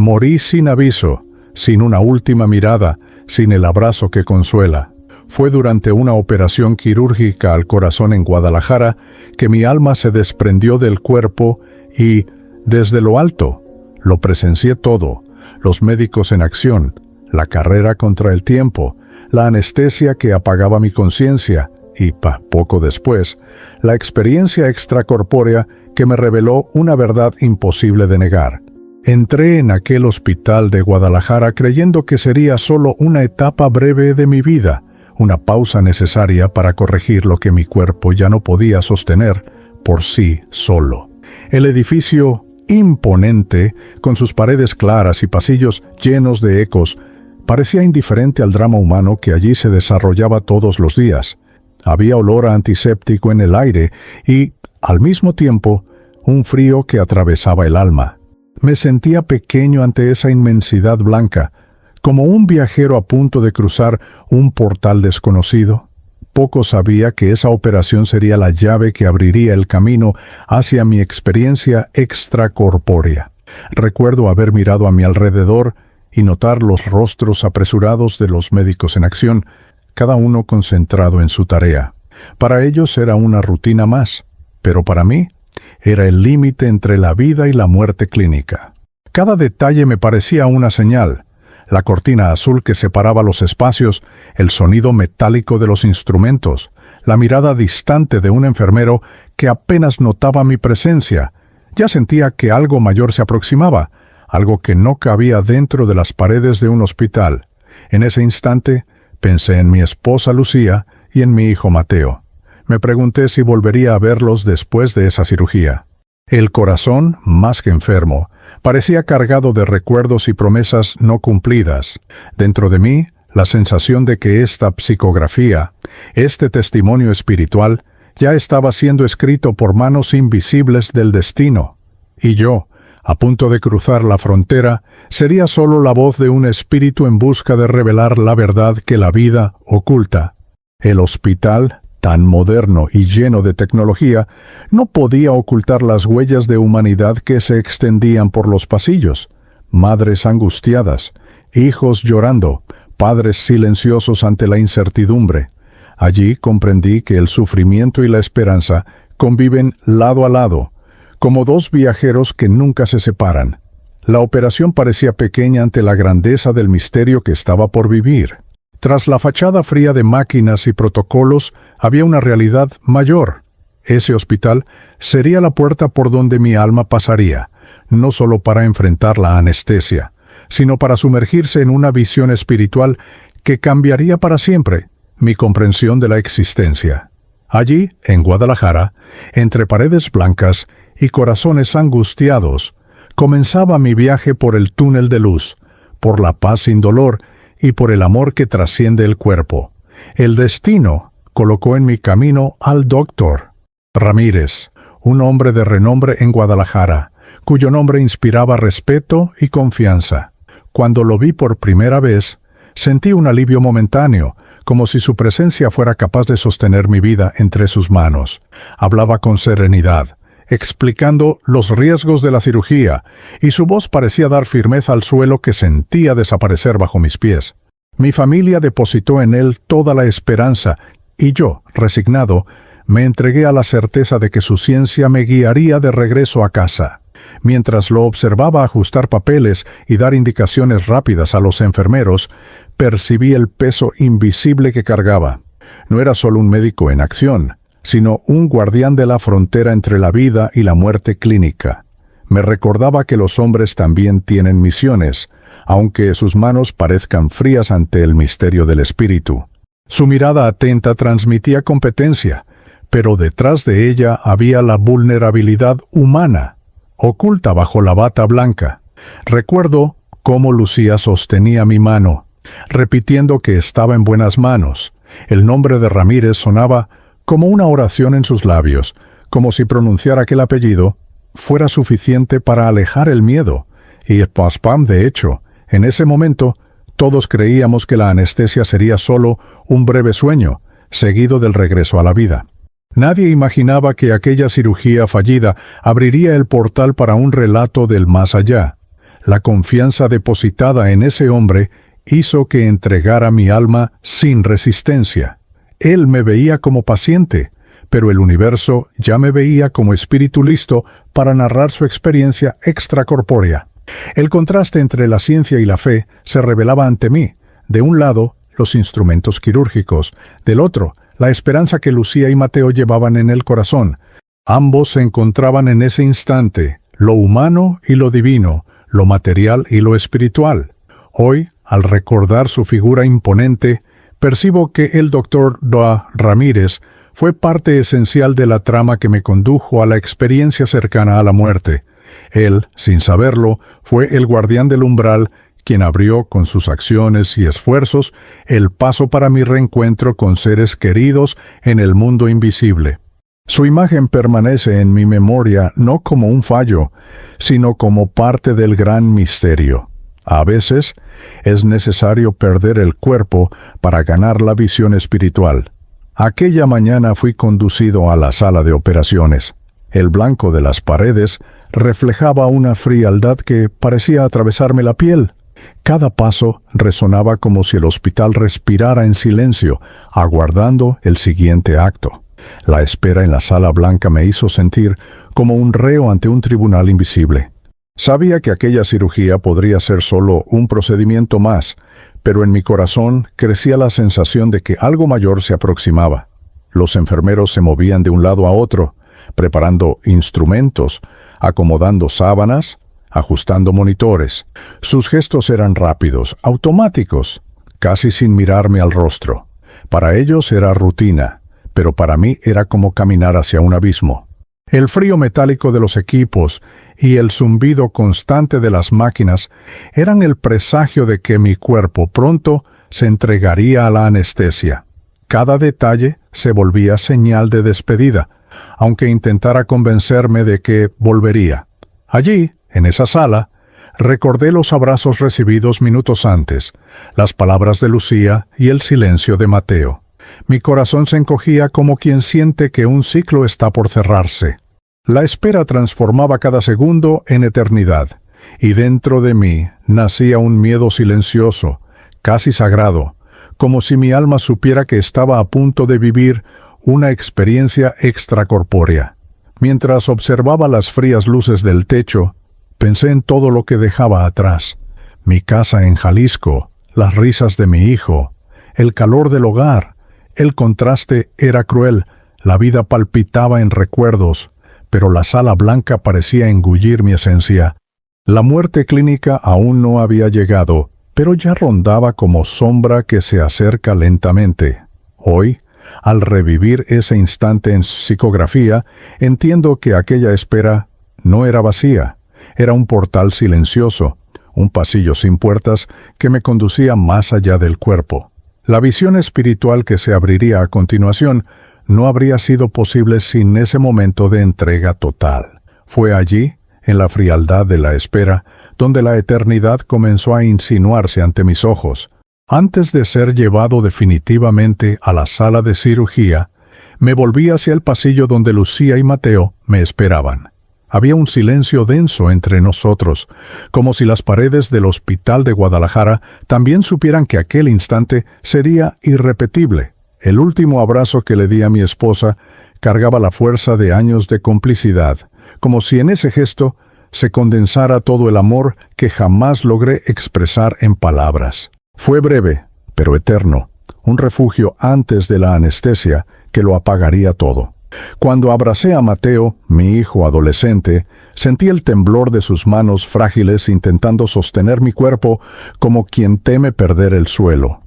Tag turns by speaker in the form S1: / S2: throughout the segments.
S1: Morí sin aviso, sin una última mirada, sin el abrazo que consuela. Fue durante una operación quirúrgica al corazón en Guadalajara que mi alma se desprendió del cuerpo y, desde lo alto, lo presencié todo: los médicos en acción, la carrera contra el tiempo, la anestesia que apagaba mi conciencia y, poco después, la experiencia extracorpórea que me reveló una verdad imposible de negar. Entré en aquel hospital de Guadalajara creyendo que sería solo una etapa breve de mi vida, una pausa necesaria para corregir lo que mi cuerpo ya no podía sostener por sí solo. El edificio imponente, con sus paredes claras y pasillos llenos de ecos, parecía indiferente al drama humano que allí se desarrollaba todos los días. Había olor a antiséptico en el aire y, al mismo tiempo, un frío que atravesaba el alma. Me sentía pequeño ante esa inmensidad blanca, como un viajero a punto de cruzar un portal desconocido. Poco sabía que esa operación sería la llave que abriría el camino hacia mi experiencia extracorpórea. Recuerdo haber mirado a mi alrededor y notar los rostros apresurados de los médicos en acción, cada uno concentrado en su tarea. Para ellos era una rutina más, pero para mí era el límite entre la vida y la muerte clínica. Cada detalle me parecía una señal: la cortina azul que separaba los espacios, el sonido metálico de los instrumentos, la mirada distante de un enfermero que apenas notaba mi presencia. Ya sentía que algo mayor se aproximaba, algo que no cabía dentro de las paredes de un hospital. En ese instante pensé en mi esposa Lucía y en mi hijo Mateo. Me pregunté si volvería a verlos después de esa cirugía. El corazón, más que enfermo, parecía cargado de recuerdos y promesas no cumplidas. Dentro de mí, la sensación de que esta psicografía, este testimonio espiritual, ya estaba siendo escrito por manos invisibles del destino. Y yo, a punto de cruzar la frontera, sería solo la voz de un espíritu en busca de revelar la verdad que la vida oculta. El hospital, tan moderno y lleno de tecnología, no podía ocultar las huellas de humanidad que se extendían por los pasillos. Madres angustiadas, hijos llorando, padres silenciosos ante la incertidumbre. Allí comprendí que el sufrimiento y la esperanza conviven lado a lado, como dos viajeros que nunca se separan. La operación parecía pequeña ante la grandeza del misterio que estaba por vivir. Tras la fachada fría de máquinas y protocolos había una realidad mayor. Ese hospital sería la puerta por donde mi alma pasaría, no solo para enfrentar la anestesia, sino para sumergirse en una visión espiritual que cambiaría para siempre mi comprensión de la existencia. Allí, en Guadalajara, entre paredes blancas y corazones angustiados, comenzaba mi viaje por el túnel de luz, por la paz sin dolor y por el amor que trasciende el cuerpo. El destino colocó en mi camino al doctor Ramírez, un hombre de renombre en Guadalajara, cuyo nombre inspiraba respeto y confianza. Cuando lo vi por primera vez, sentí un alivio momentáneo, como si su presencia fuera capaz de sostener mi vida entre sus manos. Hablaba con serenidad, explicando los riesgos de la cirugía, y su voz parecía dar firmeza al suelo que sentía desaparecer bajo mis pies. Mi familia depositó en él toda la esperanza, y yo, resignado, me entregué a la certeza de que su ciencia me guiaría de regreso a casa. Mientras lo observaba ajustar papeles y dar indicaciones rápidas a los enfermeros, percibí el peso invisible que cargaba. No era solo un médico en acción, sino un guardián de la frontera entre la vida y la muerte clínica. Me recordaba que los hombres también tienen misiones, aunque sus manos parezcan frías ante el misterio del espíritu. Su mirada atenta transmitía competencia, pero detrás de ella había la vulnerabilidad humana, oculta bajo la bata blanca. Recuerdo cómo Lucía sostenía mi mano, repitiendo que estaba en buenas manos. El nombre de Ramírez sonaba como una oración en sus labios, como si pronunciar aquel apellido fuera suficiente para alejar el miedo. Y de hecho, en ese momento, todos creíamos que la anestesia sería solo un breve sueño, seguido del regreso a la vida. Nadie imaginaba que aquella cirugía fallida abriría el portal para un relato del más allá. La confianza depositada en ese hombre hizo que entregara mi alma sin resistencia. Él me veía como paciente, pero el universo ya me veía como espíritu listo para narrar su experiencia extracorpórea. El contraste entre la ciencia y la fe se revelaba ante mí. De un lado, los instrumentos quirúrgicos; del otro, la esperanza que Lucía y Mateo llevaban en el corazón. Ambos se encontraban en ese instante, lo humano y lo divino, lo material y lo espiritual. Hoy, al recordar su figura imponente, percibo que el Dr. Doa Ramírez fue parte esencial de la trama que me condujo a la experiencia cercana a la muerte. Él, sin saberlo, fue el guardián del umbral, quien abrió con sus acciones y esfuerzos el paso para mi reencuentro con seres queridos en el mundo invisible. Su imagen permanece en mi memoria no como un fallo, sino como parte del gran misterio. A veces es necesario perder el cuerpo para ganar la visión espiritual. Aquella mañana fui conducido a la sala de operaciones. El blanco de las paredes reflejaba una frialdad que parecía atravesarme la piel. Cada paso resonaba como si el hospital respirara en silencio, aguardando el siguiente acto. La espera en la sala blanca me hizo sentir como un reo ante un tribunal invisible. Sabía que aquella cirugía podría ser solo un procedimiento más, pero en mi corazón crecía la sensación de que algo mayor se aproximaba. Los enfermeros se movían de un lado a otro, preparando instrumentos, acomodando sábanas, ajustando monitores. Sus gestos eran rápidos, automáticos, casi sin mirarme al rostro. Para ellos era rutina, pero para mí era como caminar hacia un abismo. El frío metálico de los equipos y el zumbido constante de las máquinas eran el presagio de que mi cuerpo pronto se entregaría a la anestesia. Cada detalle se volvía señal de despedida, aunque intentara convencerme de que volvería. Allí, en esa sala, recordé los abrazos recibidos minutos antes, las palabras de Lucía y el silencio de Mateo. Mi corazón se encogía como quien siente que un ciclo está por cerrarse. La espera transformaba cada segundo en eternidad, y dentro de mí nacía un miedo silencioso, casi sagrado, como si mi alma supiera que estaba a punto de vivir una experiencia extracorpórea. Mientras observaba las frías luces del techo, pensé en todo lo que dejaba atrás: mi casa en Jalisco, las risas de mi hijo, el calor del hogar. El contraste era cruel, la vida palpitaba en recuerdos, pero la sala blanca parecía engullir mi esencia. La muerte clínica aún no había llegado, pero ya rondaba como sombra que se acerca lentamente. Hoy, al revivir ese instante en psicografía, entiendo que aquella espera no era vacía, era un portal silencioso, un pasillo sin puertas que me conducía más allá del cuerpo. La visión espiritual que se abriría a continuación no habría sido posible sin ese momento de entrega total. Fue allí, en la frialdad de la espera, donde la eternidad comenzó a insinuarse ante mis ojos. Antes de ser llevado definitivamente a la sala de cirugía, me volví hacia el pasillo donde Lucía y Mateo me esperaban. Había un silencio denso entre nosotros, como si las paredes del hospital de Guadalajara también supieran que aquel instante sería irrepetible. El último abrazo que le di a mi esposa cargaba la fuerza de años de complicidad, como si en ese gesto se condensara todo el amor que jamás logré expresar en palabras. Fue breve, pero eterno, un refugio antes de la anestesia que lo apagaría todo. Cuando abracé a Mateo, mi hijo adolescente, sentí el temblor de sus manos frágiles intentando sostener mi cuerpo como quien teme perder el suelo.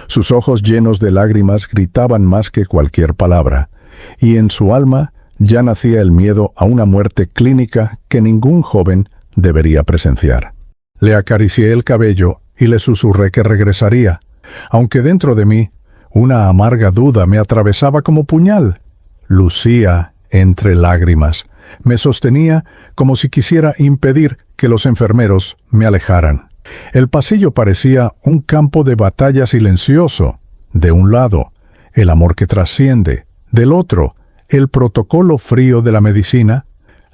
S1: Sus ojos llenos de lágrimas gritaban más que cualquier palabra, y en su alma ya nacía el miedo a una muerte clínica que ningún joven debería presenciar. Le acaricié el cabello y le susurré que regresaría, aunque dentro de mí una amarga duda me atravesaba como puñal. Lucía, entre lágrimas, me sostenía como si quisiera impedir que los enfermeros me alejaran. El pasillo parecía un campo de batalla silencioso. De un lado, el amor que trasciende; del otro, el protocolo frío de la medicina.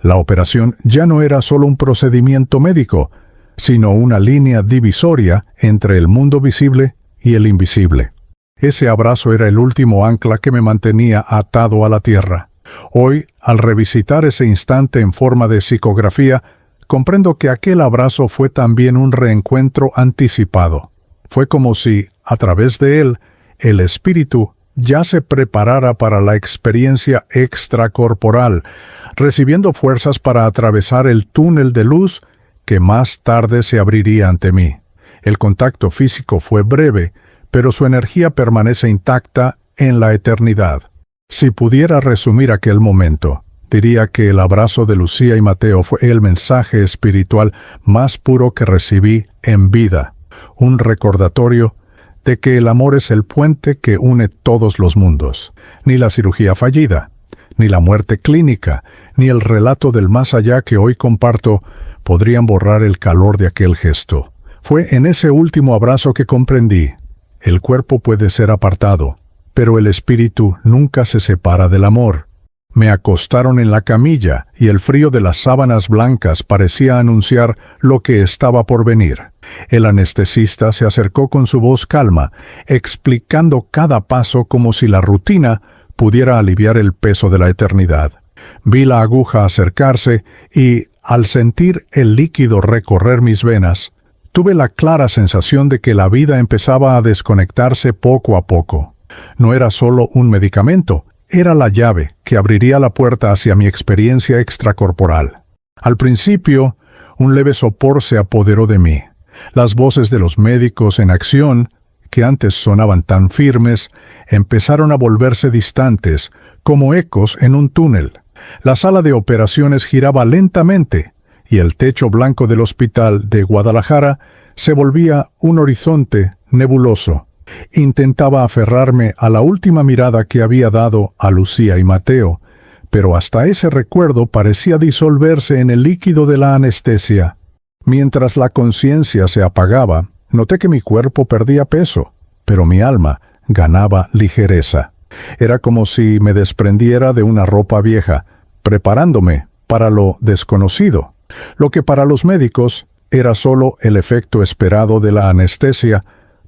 S1: La operación ya no era solo un procedimiento médico, sino una línea divisoria entre el mundo visible y el invisible. Ese abrazo era el último ancla que me mantenía atado a la tierra. Hoy, al revisitar ese instante en forma de psicografía, comprendo que aquel abrazo fue también un reencuentro anticipado. Fue como si, a través de él, el espíritu ya se preparara para la experiencia extracorporal, recibiendo fuerzas para atravesar el túnel de luz que más tarde se abriría ante mí. El contacto físico fue breve, pero su energía permanece intacta en la eternidad. Si pudiera resumir aquel momento, diría que el abrazo de Lucía y Mateo fue el mensaje espiritual más puro que recibí en vida, un recordatorio de que el amor es el puente que une todos los mundos. Ni la cirugía fallida, ni la muerte clínica, ni el relato del más allá que hoy comparto podrían borrar el calor de aquel gesto. Fue en ese último abrazo que comprendí: el cuerpo puede ser apartado, pero el espíritu nunca se separa del amor. Me acostaron en la camilla y el frío de las sábanas blancas parecía anunciar lo que estaba por venir. El anestesista se acercó con su voz calma, explicando cada paso como si la rutina pudiera aliviar el peso de la eternidad. Vi la aguja acercarse y, al sentir el líquido recorrer mis venas, tuve la clara sensación de que la vida empezaba a desconectarse poco a poco. No era solo un medicamento, era la llave que abriría la puerta hacia mi experiencia extracorporal. Al principio, un leve sopor se apoderó de mí. Las voces de los médicos en acción, que antes sonaban tan firmes, empezaron a volverse distantes, como ecos en un túnel. La sala de operaciones giraba lentamente, y el techo blanco del hospital de Guadalajara se volvía un horizonte nebuloso. Intentaba aferrarme a la última mirada que había dado a Lucía y Mateo, pero hasta ese recuerdo parecía disolverse en el líquido de la anestesia. Mientras la conciencia se apagaba, noté que mi cuerpo perdía peso, pero mi alma ganaba ligereza. Era como si me desprendiera de una ropa vieja, preparándome para lo desconocido. Lo que para los médicos era solo el efecto esperado de la anestesia,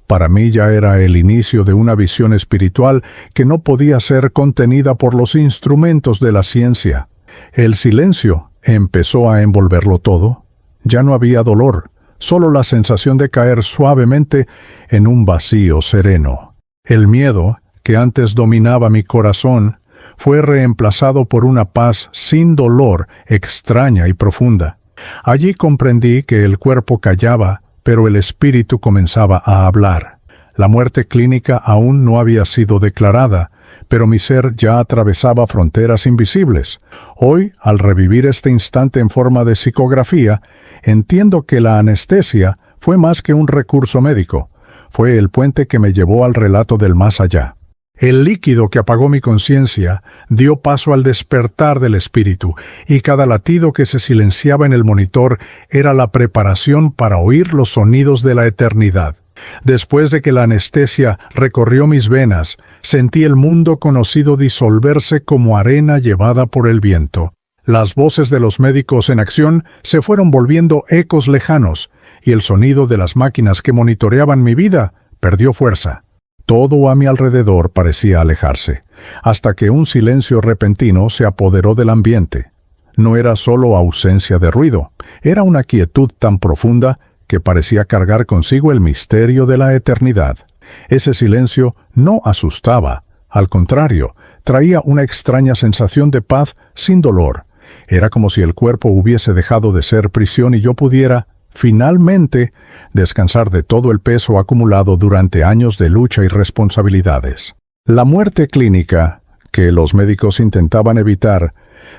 S1: para mí ya era el inicio de una visión espiritual que no podía ser contenida por los instrumentos de la ciencia. El silencio empezó a envolverlo todo. Ya no había dolor, solo la sensación de caer suavemente en un vacío sereno. El miedo, que antes dominaba mi corazón, fue reemplazado por una paz sin dolor, extraña y profunda. Allí comprendí que el cuerpo callaba, pero el espíritu comenzaba a hablar. La muerte clínica aún no había sido declarada, pero mi ser ya atravesaba fronteras invisibles. Hoy, al revivir este instante en forma de psicografía, entiendo que la anestesia fue más que un recurso médico. Fue el puente que me llevó al relato del más allá. El líquido que apagó mi conciencia dio paso al despertar del espíritu, y cada latido que se silenciaba en el monitor era la preparación para oír los sonidos de la eternidad. Después de que la anestesia recorrió mis venas, sentí el mundo conocido disolverse como arena llevada por el viento. Las voces de los médicos en acción se fueron volviendo ecos lejanos, y el sonido de las máquinas que monitoreaban mi vida perdió fuerza. Todo a mi alrededor parecía alejarse, hasta que un silencio repentino se apoderó del ambiente. No era solo ausencia de ruido, era una quietud tan profunda que parecía cargar consigo el misterio de la eternidad. Ese silencio no asustaba, al contrario, traía una extraña sensación de paz sin dolor. Era como si el cuerpo hubiese dejado de ser prisión y yo pudiera, finalmente, descansar de todo el peso acumulado durante años de lucha y responsabilidades. La muerte clínica, que los médicos intentaban evitar,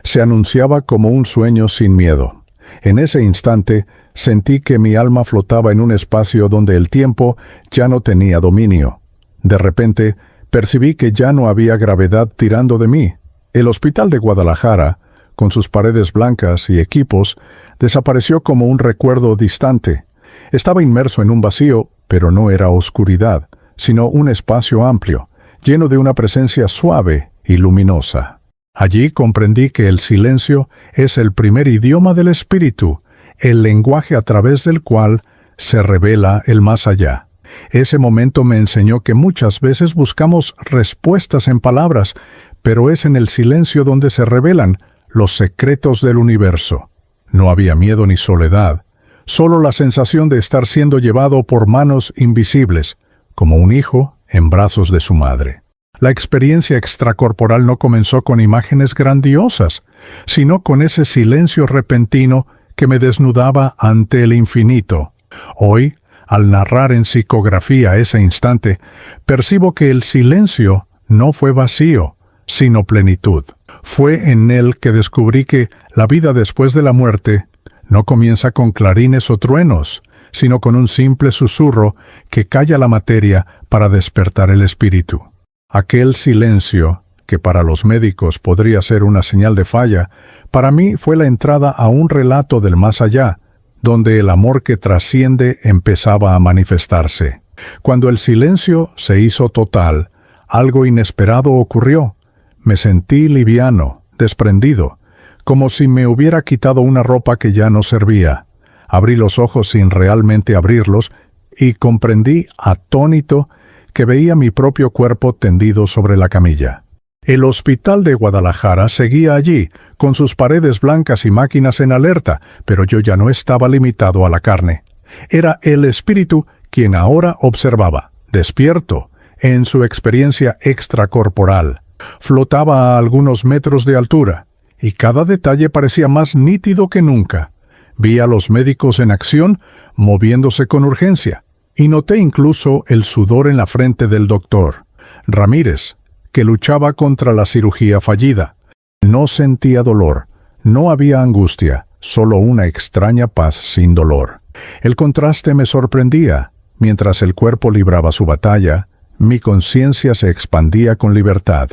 S1: se anunciaba como un sueño sin miedo. En ese instante, sentí que mi alma flotaba en un espacio donde el tiempo ya no tenía dominio. De repente, percibí que ya no había gravedad tirando de mí. El hospital de Guadalajara, con sus paredes blancas y equipos, desapareció como un recuerdo distante. Estaba inmerso en un vacío, pero no era oscuridad, sino un espacio amplio, lleno de una presencia suave y luminosa. Allí comprendí que el silencio es el primer idioma del espíritu, el lenguaje a través del cual se revela el más allá. Ese momento me enseñó que muchas veces buscamos respuestas en palabras, pero es en el silencio donde se revelan los secretos del universo. No había miedo ni soledad, solo la sensación de estar siendo llevado por manos invisibles, como un hijo en brazos de su madre. La experiencia extracorporal no comenzó con imágenes grandiosas, sino con ese silencio repentino que me desnudaba ante el infinito. Hoy, al narrar en psicografía ese instante, percibo que el silencio no fue vacío, sino plenitud. Fue en él que descubrí que la vida después de la muerte no comienza con clarines o truenos, sino con un simple susurro que calla la materia para despertar el espíritu. Aquel silencio, que para los médicos podría ser una señal de falla, para mí fue la entrada a un relato del más allá, donde el amor que trasciende empezaba a manifestarse. Cuando el silencio se hizo total, algo inesperado ocurrió. Me sentí liviano, desprendido, como si me hubiera quitado una ropa que ya no servía. Abrí los ojos sin realmente abrirlos y comprendí, atónito, que veía mi propio cuerpo tendido sobre la camilla. El hospital de Guadalajara seguía allí, con sus paredes blancas y máquinas en alerta, pero yo ya no estaba limitado a la carne. Era el espíritu quien ahora observaba, despierto, en su experiencia extracorporal. Flotaba a algunos metros de altura, y cada detalle parecía más nítido que nunca. Vi a los médicos en acción, moviéndose con urgencia, y noté incluso el sudor en la frente del doctor Ramírez, que luchaba contra la cirugía fallida. No sentía dolor, no había angustia, solo una extraña paz sin dolor. El contraste me sorprendía. Mientras el cuerpo libraba su batalla, mi conciencia se expandía con libertad.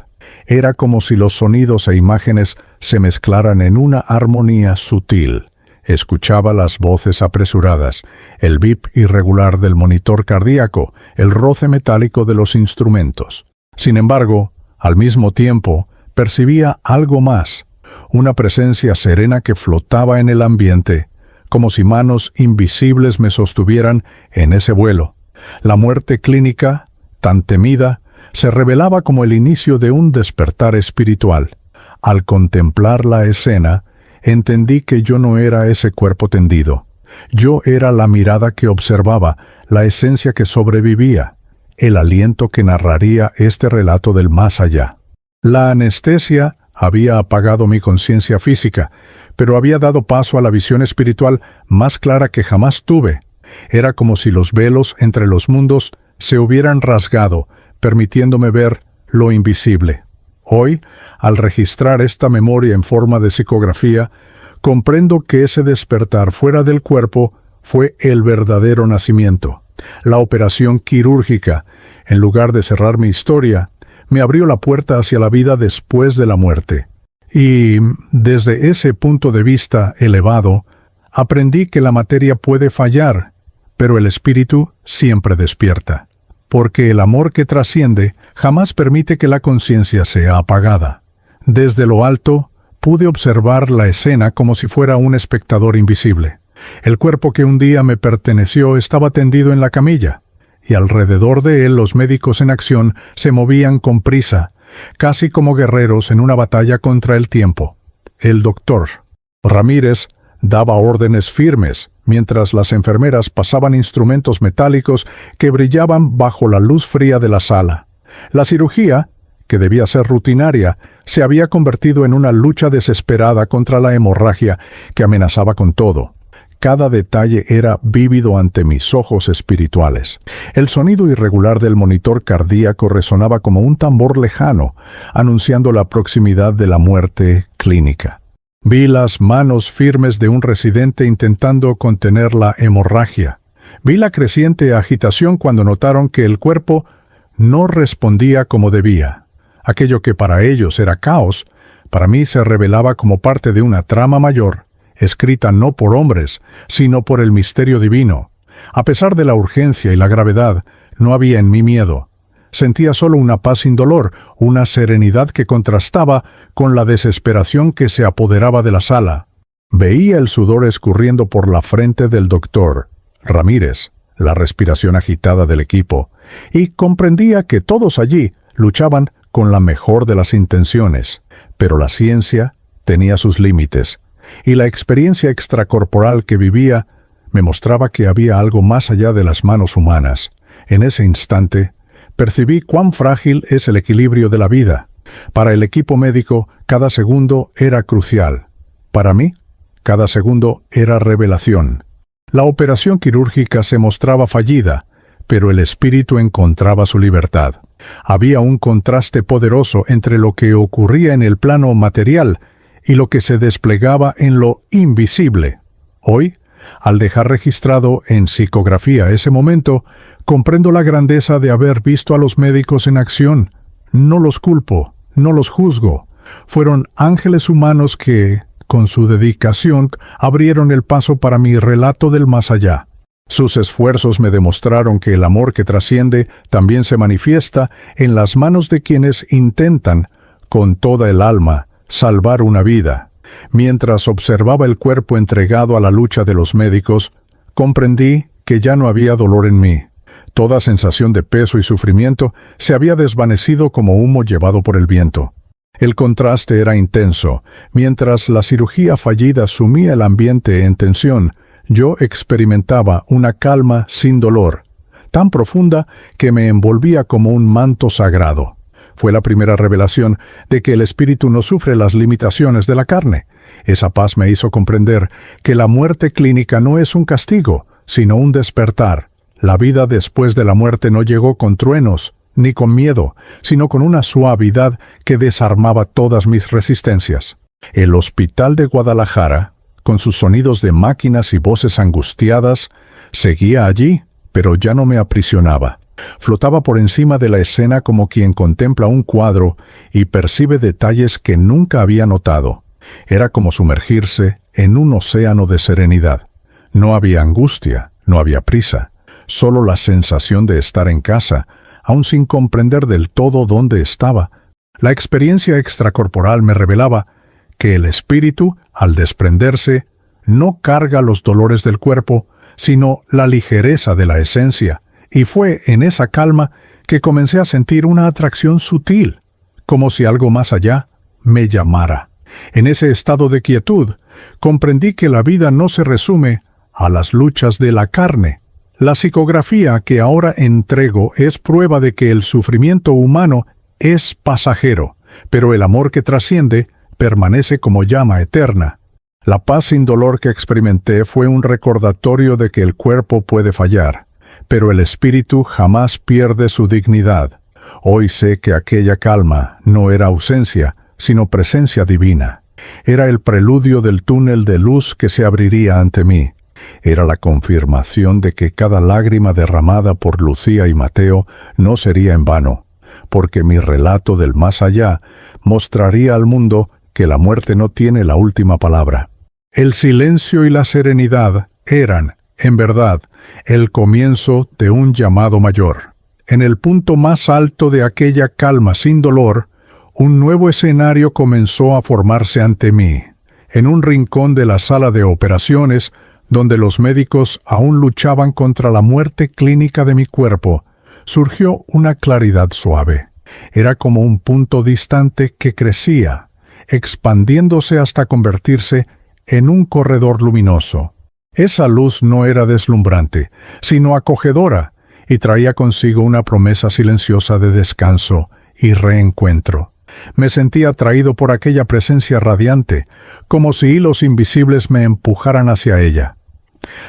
S1: Era como si los sonidos e imágenes se mezclaran en una armonía sutil. Escuchaba las voces apresuradas, el bip irregular del monitor cardíaco, el roce metálico de los instrumentos. Sin embargo, al mismo tiempo, percibía algo más, una presencia serena que flotaba en el ambiente, como si manos invisibles me sostuvieran en ese vuelo. La muerte clínica, tan temida, se revelaba como el inicio de un despertar espiritual. Al contemplar la escena, entendí que yo no era ese cuerpo tendido. Yo era la mirada que observaba, la esencia que sobrevivía, el aliento que narraría este relato del más allá. La anestesia había apagado mi conciencia física, pero había dado paso a la visión espiritual más clara que jamás tuve. Era como si los velos entre los mundos se hubieran rasgado, permitiéndome ver lo invisible. Hoy, al registrar esta memoria en forma de psicografía, comprendo que ese despertar fuera del cuerpo fue el verdadero nacimiento. La operación quirúrgica, en lugar de cerrar mi historia, me abrió la puerta hacia la vida después de la muerte. Y, desde ese punto de vista elevado, aprendí que la materia puede fallar, pero el espíritu siempre despierta, porque el amor que trasciende jamás permite que la conciencia sea apagada. Desde lo alto, pude observar la escena como si fuera un espectador invisible. El cuerpo que un día me perteneció estaba tendido en la camilla, y alrededor de él los médicos en acción se movían con prisa, casi como guerreros en una batalla contra el tiempo. El doctor Ramírez daba órdenes firmes, mientras las enfermeras pasaban instrumentos metálicos que brillaban bajo la luz fría de la sala. La cirugía, que debía ser rutinaria, se había convertido en una lucha desesperada contra la hemorragia que amenazaba con todo. Cada detalle era vívido ante mis ojos espirituales. El sonido irregular del monitor cardíaco resonaba como un tambor lejano, anunciando la proximidad de la muerte clínica. Vi las manos firmes de un residente intentando contener la hemorragia. Vi la creciente agitación cuando notaron que el cuerpo no respondía como debía. Aquello que para ellos era caos, para mí se revelaba como parte de una trama mayor, escrita no por hombres, sino por el misterio divino. A pesar de la urgencia y la gravedad, no había en mí miedo. Sentía solo una paz sin dolor, una serenidad que contrastaba con la desesperación que se apoderaba de la sala. Veía el sudor escurriendo por la frente del doctor Ramírez, la respiración agitada del equipo, y comprendía que todos allí luchaban con la mejor de las intenciones, pero la ciencia tenía sus límites, y la experiencia extracorporal que vivía me mostraba que había algo más allá de las manos humanas. En ese instante, percibí cuán frágil es el equilibrio de la vida. Para el equipo médico, cada segundo era crucial. Para mí, cada segundo era revelación. La operación quirúrgica se mostraba fallida, pero el espíritu encontraba su libertad. Había un contraste poderoso entre lo que ocurría en el plano material y lo que se desplegaba en lo invisible. Hoy, al dejar registrado en psicografía ese momento, comprendo la grandeza de haber visto a los médicos en acción. No los culpo, no los juzgo. Fueron ángeles humanos que, con su dedicación, abrieron el paso para mi relato del más allá. Sus esfuerzos me demostraron que el amor que trasciende también se manifiesta en las manos de quienes intentan, con toda el alma, salvar una vida. Mientras observaba el cuerpo entregado a la lucha de los médicos, comprendí que ya no había dolor en mí. Toda sensación de peso y sufrimiento se había desvanecido como humo llevado por el viento. El contraste era intenso. Mientras la cirugía fallida sumía el ambiente en tensión, yo experimentaba una calma sin dolor, tan profunda que me envolvía como un manto sagrado. Fue la primera revelación de que el espíritu no sufre las limitaciones de la carne. Esa paz me hizo comprender que la muerte clínica no es un castigo, sino un despertar. La vida después de la muerte no llegó con truenos, ni con miedo, sino con una suavidad que desarmaba todas mis resistencias. El hospital de Guadalajara, con sus sonidos de máquinas y voces angustiadas, seguía allí, pero ya no me aprisionaba. Flotaba por encima de la escena como quien contempla un cuadro y percibe detalles que nunca había notado. Era como sumergirse en un océano de serenidad. No había angustia, no había prisa, solo la sensación de estar en casa, aun sin comprender del todo dónde estaba. La experiencia extracorporal me revelaba que el espíritu, al desprenderse, no carga los dolores del cuerpo, sino la ligereza de la esencia, y fue en esa calma que comencé a sentir una atracción sutil, como si algo más allá me llamara. En ese estado de quietud, comprendí que la vida no se resume a las luchas de la carne. La psicografía que ahora entrego es prueba de que el sufrimiento humano es pasajero, pero el amor que trasciende permanece como llama eterna. La paz sin dolor que experimenté fue un recordatorio de que el cuerpo puede fallar, pero el espíritu jamás pierde su dignidad. Hoy sé que aquella calma no era ausencia, sino presencia divina. Era el preludio del túnel de luz que se abriría ante mí. Era la confirmación de que cada lágrima derramada por Lucía y Mateo no sería en vano, porque mi relato del más allá mostraría al mundo que la muerte no tiene la última palabra. El silencio y la serenidad eran, en verdad, el comienzo de un llamado mayor. En el punto más alto de aquella calma sin dolor, un nuevo escenario comenzó a formarse ante mí. En un rincón de la sala de operaciones, donde los médicos aún luchaban contra la muerte clínica de mi cuerpo, surgió una claridad suave. Era como un punto distante que crecía, expandiéndose hasta convertirse en un corredor luminoso. Esa luz no era deslumbrante, sino acogedora, y traía consigo una promesa silenciosa de descanso y reencuentro. Me sentía atraído por aquella presencia radiante, como si hilos invisibles me empujaran hacia ella.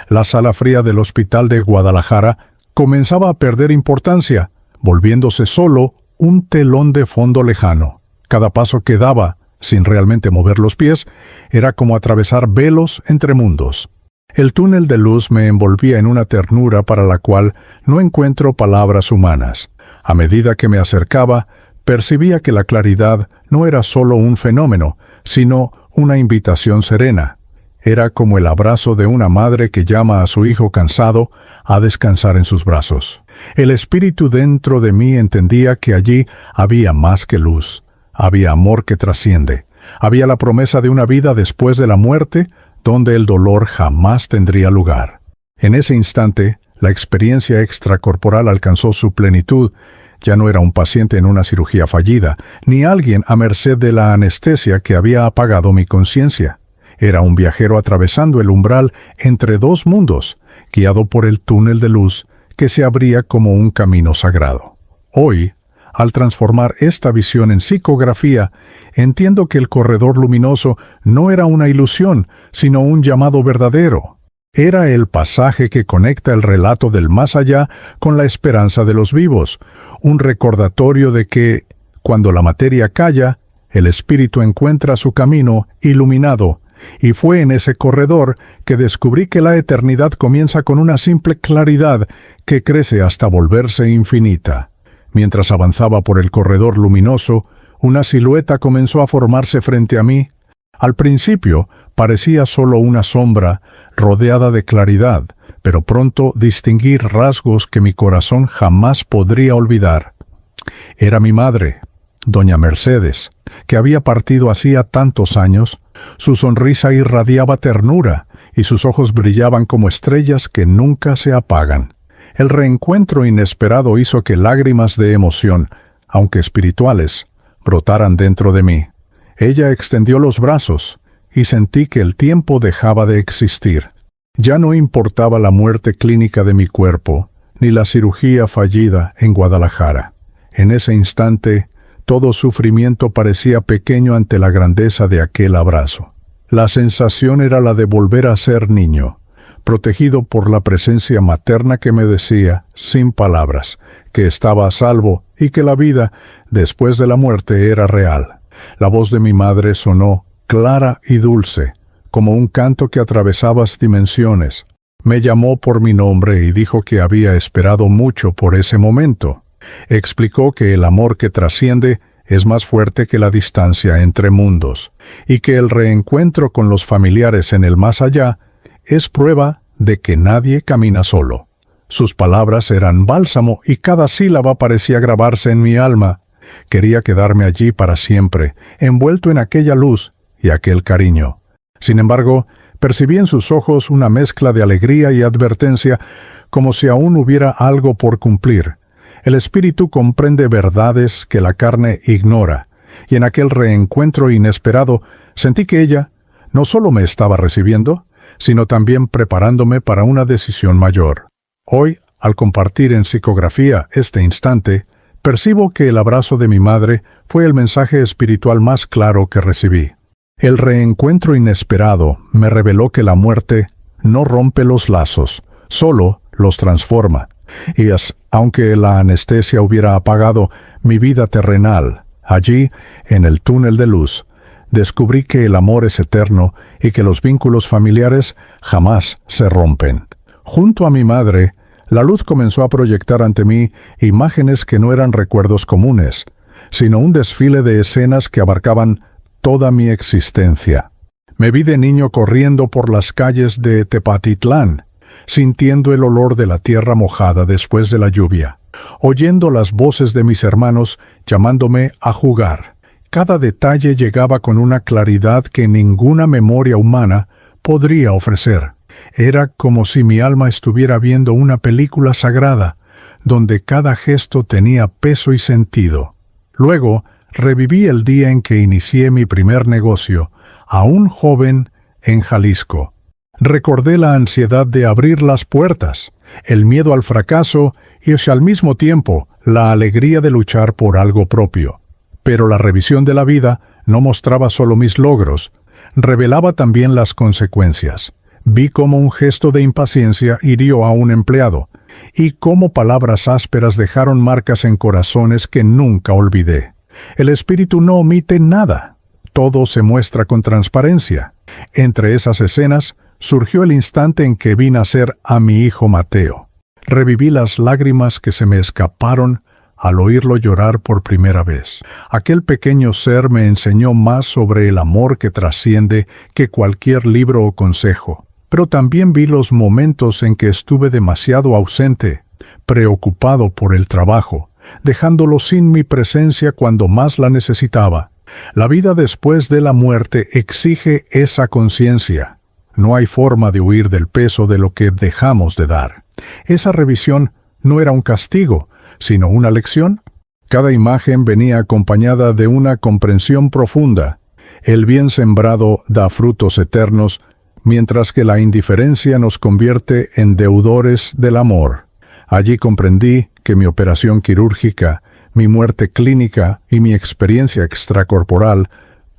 S1: La sala fría del hospital de Guadalajara comenzaba a perder importancia, volviéndose solo un telón de fondo lejano. Cada paso que daba, sin realmente mover los pies, era como atravesar velos entre mundos. El túnel de luz me envolvía en una ternura para la cual no encuentro palabras humanas. A medida que me acercaba, percibía que la claridad no era solo un fenómeno, sino una invitación serena. Era como el abrazo de una madre que llama a su hijo cansado a descansar en sus brazos. El espíritu dentro de mí entendía que allí había más que luz, había amor que trasciende, había la promesa de una vida después de la muerte, donde el dolor jamás tendría lugar. En ese instante, la experiencia extracorporal alcanzó su plenitud. Ya no era un paciente en una cirugía fallida, ni alguien a merced de la anestesia que había apagado mi conciencia. Era un viajero atravesando el umbral entre dos mundos, guiado por el túnel de luz que se abría como un camino sagrado. Hoy, al transformar esta visión en psicografía, entiendo que el corredor luminoso no era una ilusión, sino un llamado verdadero. Era el pasaje que conecta el relato del más allá con la esperanza de los vivos, un recordatorio de que, cuando la materia calla, el espíritu encuentra su camino iluminado, y fue en ese corredor que descubrí que la eternidad comienza con una simple claridad que crece hasta volverse infinita. Mientras avanzaba por el corredor luminoso, una silueta comenzó a formarse frente a mí. Al principio parecía solo una sombra rodeada de claridad, pero pronto distinguí rasgos que mi corazón jamás podría olvidar. Era mi madre, doña Mercedes, que había partido hacía tantos años. Su sonrisa irradiaba ternura y sus ojos brillaban como estrellas que nunca se apagan. El reencuentro inesperado hizo que lágrimas de emoción, aunque espirituales, brotaran dentro de mí. Ella extendió los brazos y sentí que el tiempo dejaba de existir. Ya no importaba la muerte clínica de mi cuerpo, ni la cirugía fallida en Guadalajara. En ese instante, todo sufrimiento parecía pequeño ante la grandeza de aquel abrazo. La sensación era la de volver a ser niño, protegido por la presencia materna que me decía, sin palabras, que estaba a salvo y que la vida, después de la muerte, era real. La voz de mi madre sonó clara y dulce, como un canto que atravesaba dimensiones. Me llamó por mi nombre y dijo que había esperado mucho por ese momento. Explicó que el amor que trasciende es más fuerte que la distancia entre mundos, y que el reencuentro con los familiares en el más allá es prueba de que nadie camina solo. Sus palabras eran bálsamo y cada sílaba parecía grabarse en mi alma. Quería quedarme allí para siempre, envuelto en aquella luz y aquel cariño. Sin embargo, percibí en sus ojos una mezcla de alegría y advertencia, como si aún hubiera algo por cumplir. El espíritu comprende verdades que la carne ignora, y en aquel reencuentro inesperado sentí que ella no solo me estaba recibiendo, sino también preparándome para una decisión mayor. Hoy, al compartir en psicografía este instante, percibo que el abrazo de mi madre fue el mensaje espiritual más claro que recibí. El reencuentro inesperado me reveló que la muerte no rompe los lazos, solo los transforma. Y aunque la anestesia hubiera apagado mi vida terrenal, allí, en el túnel de luz, descubrí que el amor es eterno y que los vínculos familiares jamás se rompen. Junto a mi madre, la luz comenzó a proyectar ante mí imágenes que no eran recuerdos comunes, sino un desfile de escenas que abarcaban toda mi existencia. Me vi de niño corriendo por las calles de Tepatitlán, sintiendo el olor de la tierra mojada después de la lluvia, oyendo las voces de mis hermanos llamándome a jugar. Cada detalle llegaba con una claridad que ninguna memoria humana podría ofrecer. Era como si mi alma estuviera viendo una película sagrada, donde cada gesto tenía peso y sentido. Luego, reviví el día en que inicié mi primer negocio, aún joven, en Jalisco. Recordé la ansiedad de abrir las puertas, el miedo al fracaso y al mismo tiempo la alegría de luchar por algo propio. Pero la revisión de la vida no mostraba solo mis logros, revelaba también las consecuencias. Vi cómo un gesto de impaciencia hirió a un empleado, y cómo palabras ásperas dejaron marcas en corazones que nunca olvidé. El espíritu no omite nada, todo se muestra con transparencia. Entre esas escenas, surgió el instante en que vi nacer a mi hijo Mateo. Reviví las lágrimas que se me escaparon al oírlo llorar por primera vez. Aquel pequeño ser me enseñó más sobre el amor que trasciende que cualquier libro o consejo. Pero también vi los momentos en que estuve demasiado ausente, preocupado por el trabajo, dejándolo sin mi presencia cuando más la necesitaba. La vida después de la muerte exige esa conciencia. No hay forma de huir del peso de lo que dejamos de dar. Esa revisión no era un castigo, sino una lección. Cada imagen venía acompañada de una comprensión profunda. El bien sembrado da frutos eternos, mientras que la indiferencia nos convierte en deudores del amor. Allí comprendí que mi operación quirúrgica, mi muerte clínica y mi experiencia extracorporal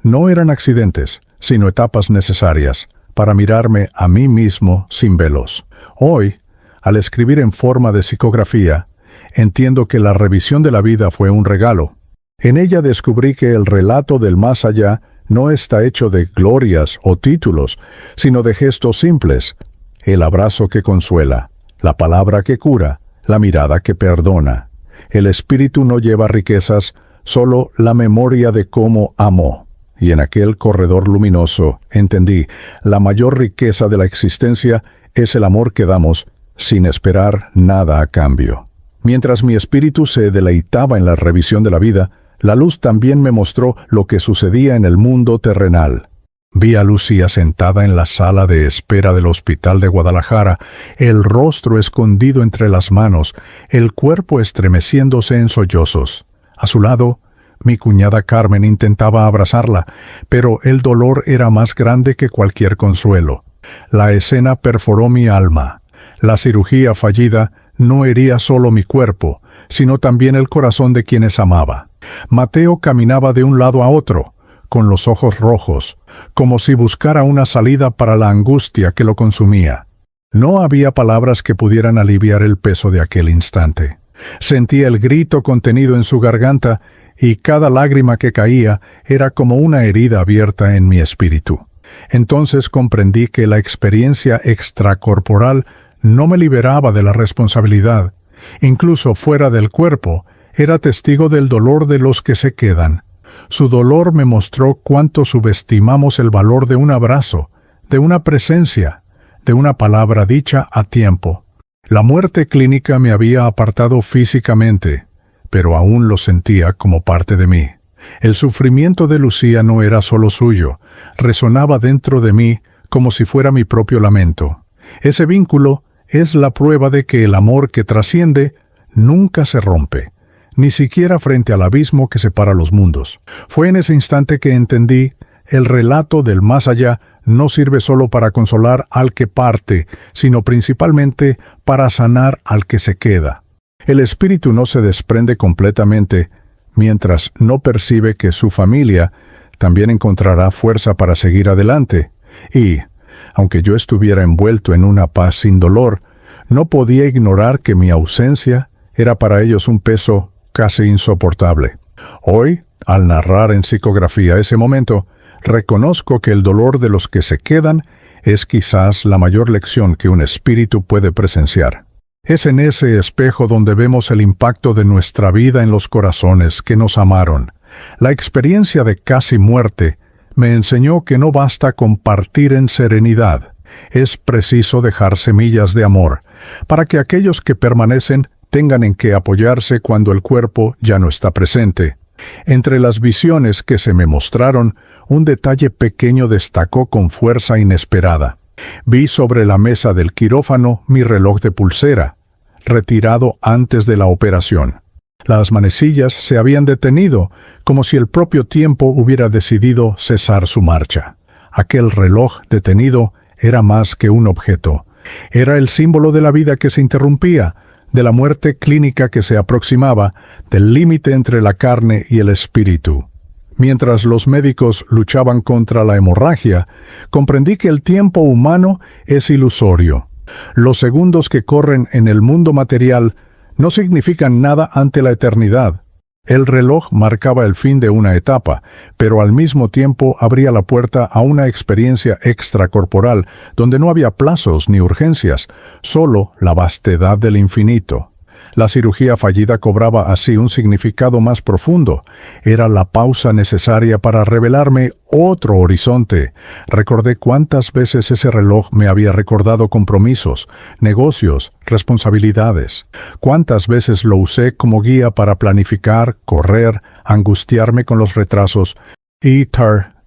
S1: no eran accidentes, sino etapas necesarias para mirarme a mí mismo sin velos. Hoy, al escribir en forma de psicografía, entiendo que la revisión de la vida fue un regalo. En ella descubrí que el relato del más allá no está hecho de glorias o títulos, sino de gestos simples: el abrazo que consuela, la palabra que cura, la mirada que perdona. El espíritu no lleva riquezas, solo la memoria de cómo amó. Y en aquel corredor luminoso entendí, la mayor riqueza de la existencia es el amor que damos sin esperar nada a cambio. Mientras mi espíritu se deleitaba en la revisión de la vida, la luz también me mostró lo que sucedía en el mundo terrenal. Vi a Lucía sentada en la sala de espera del hospital de Guadalajara, el rostro escondido entre las manos, el cuerpo estremeciéndose en sollozos. A su lado, mi cuñada Carmen intentaba abrazarla, pero el dolor era más grande que cualquier consuelo. La escena perforó mi alma. La cirugía fallida no hería solo mi cuerpo, sino también el corazón de quienes amaba. Mateo caminaba de un lado a otro, con los ojos rojos, como si buscara una salida para la angustia que lo consumía. No había palabras que pudieran aliviar el peso de aquel instante. Sentía el grito contenido en su garganta, y cada lágrima que caía era como una herida abierta en mi espíritu. Entonces comprendí que la experiencia extracorporal no me liberaba de la responsabilidad. Incluso fuera del cuerpo, era testigo del dolor de los que se quedan. Su dolor me mostró cuánto subestimamos el valor de un abrazo, de una presencia, de una palabra dicha a tiempo. La muerte clínica me había apartado físicamente, pero aún lo sentía como parte de mí. El sufrimiento de Lucía no era solo suyo, resonaba dentro de mí como si fuera mi propio lamento. Ese vínculo es la prueba de que el amor que trasciende nunca se rompe, ni siquiera frente al abismo que separa los mundos. Fue en ese instante que entendí: el relato del más allá no sirve solo para consolar al que parte, sino principalmente para sanar al que se queda. El espíritu no se desprende completamente mientras no percibe que su familia también encontrará fuerza para seguir adelante. Y, aunque yo estuviera envuelto en una paz sin dolor, no podía ignorar que mi ausencia era para ellos un peso casi insoportable. Hoy, al narrar en psicografía ese momento, reconozco que el dolor de los que se quedan es quizás la mayor lección que un espíritu puede presenciar. Es en ese espejo donde vemos el impacto de nuestra vida en los corazones que nos amaron. La experiencia de casi muerte me enseñó que no basta compartir en serenidad. Es preciso dejar semillas de amor, para que aquellos que permanecen tengan en qué apoyarse cuando el cuerpo ya no está presente. Entre las visiones que se me mostraron, un detalle pequeño destacó con fuerza inesperada. Vi sobre la mesa del quirófano mi reloj de pulsera, retirado antes de la operación. Las manecillas se habían detenido, como si el propio tiempo hubiera decidido cesar su marcha. Aquel reloj detenido era más que un objeto. Era el símbolo de la vida que se interrumpía, de la muerte clínica que se aproximaba, del límite entre la carne y el espíritu. Mientras los médicos luchaban contra la hemorragia, comprendí que el tiempo humano es ilusorio. Los segundos que corren en el mundo material no significan nada ante la eternidad. El reloj marcaba el fin de una etapa, pero al mismo tiempo abría la puerta a una experiencia extracorporal donde no había plazos ni urgencias, solo la vastedad del infinito. La cirugía fallida cobraba así un significado más profundo. Era la pausa necesaria para revelarme otro horizonte. Recordé cuántas veces ese reloj me había recordado compromisos, negocios, responsabilidades. Cuántas veces lo usé como guía para planificar, correr, angustiarme con los retrasos.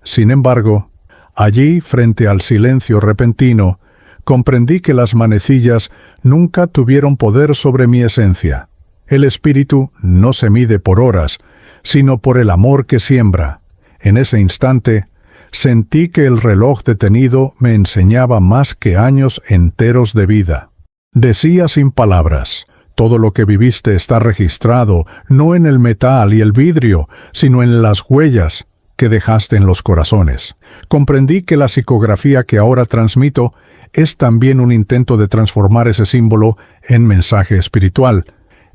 S1: Sin embargo, Allí, frente al silencio repentino, comprendí que las manecillas nunca tuvieron poder sobre mi esencia. El espíritu no se mide por horas, sino por el amor que siembra. En ese instante, sentí que el reloj detenido me enseñaba más que años enteros de vida. Decía sin palabras: todo lo que viviste está registrado, no en el metal y el vidrio, sino en las huellas que dejaste en los corazones. Comprendí que la psicografía que ahora transmito es también un intento de transformar ese símbolo en mensaje espiritual.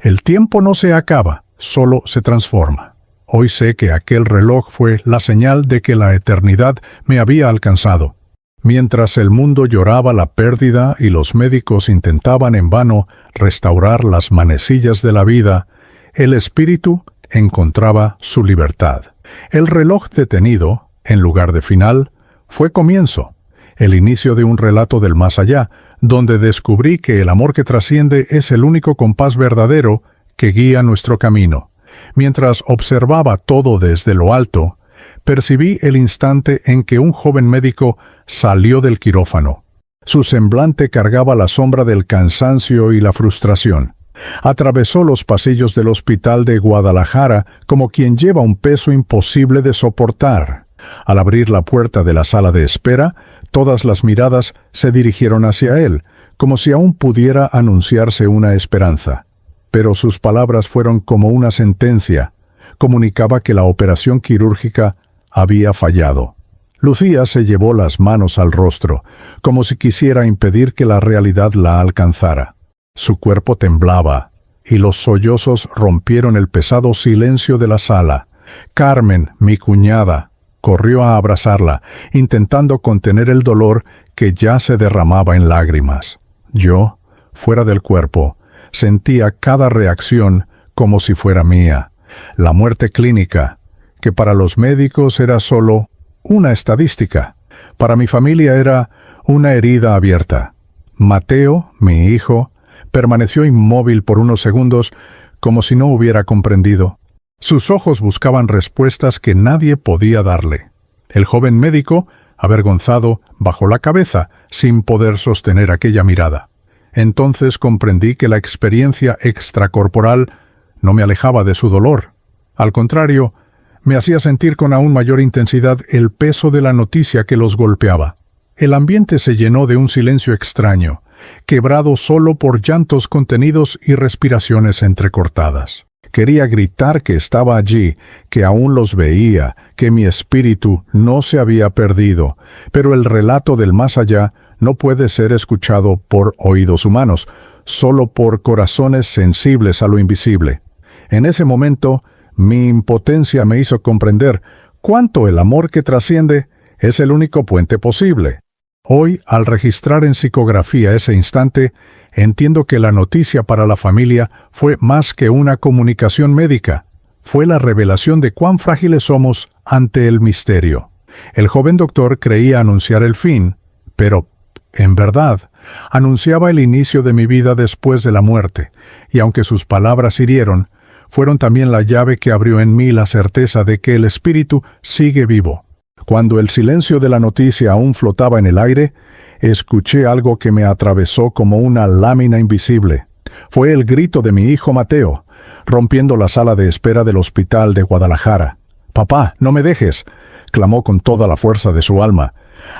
S1: El tiempo no se acaba, solo se transforma. Hoy sé que aquel reloj fue la señal de que la eternidad me había alcanzado. Mientras el mundo lloraba la pérdida y los médicos intentaban en vano restaurar las manecillas de la vida, el espíritu encontraba su libertad. El reloj detenido, en lugar de final, fue comienzo, el inicio de un relato del más allá, donde descubrí que el amor que trasciende es el único compás verdadero que guía nuestro camino. Mientras observaba todo desde lo alto, percibí el instante en que un joven médico salió del quirófano. Su semblante cargaba la sombra del cansancio y la frustración. Atravesó los pasillos del hospital de Guadalajara como quien lleva un peso imposible de soportar. Al abrir la puerta de la sala de espera, todas las miradas se dirigieron hacia él, como si aún pudiera anunciarse una esperanza. Pero sus palabras fueron como una sentencia. Comunicaba que la operación quirúrgica había fallado. Lucía se llevó las manos al rostro, como si quisiera impedir que la realidad la alcanzara. Su cuerpo temblaba, y los sollozos rompieron el pesado silencio de la sala. Carmen, mi cuñada, corrió a abrazarla, intentando contener el dolor que ya se derramaba en lágrimas. Yo, fuera del cuerpo, sentía cada reacción como si fuera mía. La muerte clínica, que para los médicos era solo una estadística, para mi familia era una herida abierta. Mateo, mi hijo, permaneció inmóvil por unos segundos, como si no hubiera comprendido. Sus ojos buscaban respuestas que nadie podía darle. El joven médico, avergonzado, bajó la cabeza, sin poder sostener aquella mirada. Entonces comprendí que la experiencia extracorporal no me alejaba de su dolor. Al contrario, me hacía sentir con aún mayor intensidad el peso de la noticia que los golpeaba. El ambiente se llenó de un silencio extraño, quebrado solo por llantos contenidos y respiraciones entrecortadas. Quería gritar que estaba allí, que aún los veía, que mi espíritu no se había perdido, pero el relato del más allá no puede ser escuchado por oídos humanos, solo por corazones sensibles a lo invisible. En ese momento, mi impotencia me hizo comprender cuánto el amor que trasciende es el único puente posible. Hoy, al registrar en psicografía ese instante, entiendo que la noticia para la familia fue más que una comunicación médica. Fue la revelación de cuán frágiles somos ante el misterio. El joven doctor creía anunciar el fin, pero, en verdad, anunciaba el inicio de mi vida después de la muerte, y aunque sus palabras hirieron, fueron también la llave que abrió en mí la certeza de que el espíritu sigue vivo. Cuando el silencio de la noticia aún flotaba en el aire, escuché algo que me atravesó como una lámina invisible. Fue el grito de mi hijo Mateo, rompiendo la sala de espera del hospital de Guadalajara. «Papá, no me dejes», clamó con toda la fuerza de su alma.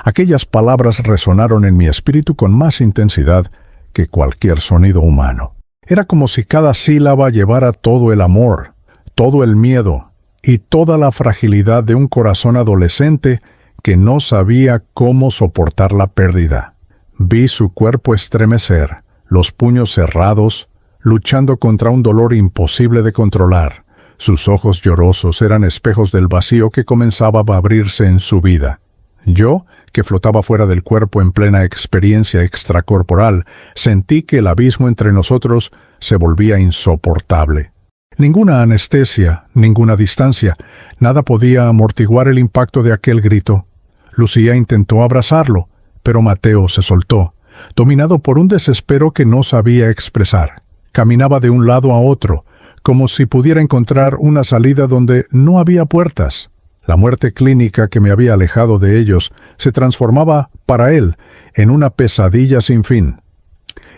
S1: Aquellas palabras resonaron en mi espíritu con más intensidad que cualquier sonido humano. Era como si cada sílaba llevara todo el amor, todo el miedo y toda la fragilidad de un corazón adolescente que no sabía cómo soportar la pérdida. Vi su cuerpo estremecer, los puños cerrados, luchando contra un dolor imposible de controlar. Sus ojos llorosos eran espejos del vacío que comenzaba a abrirse en su vida. Yo, que flotaba fuera del cuerpo en plena experiencia extracorporal, sentí que el abismo entre nosotros se volvía insoportable. Ninguna anestesia, ninguna distancia, nada podía amortiguar el impacto de aquel grito. Lucía intentó abrazarlo, pero Mateo se soltó, dominado por un desespero que no sabía expresar. Caminaba de un lado a otro, como si pudiera encontrar una salida donde no había puertas. La muerte clínica que me había alejado de ellos se transformaba para él en una pesadilla sin fin.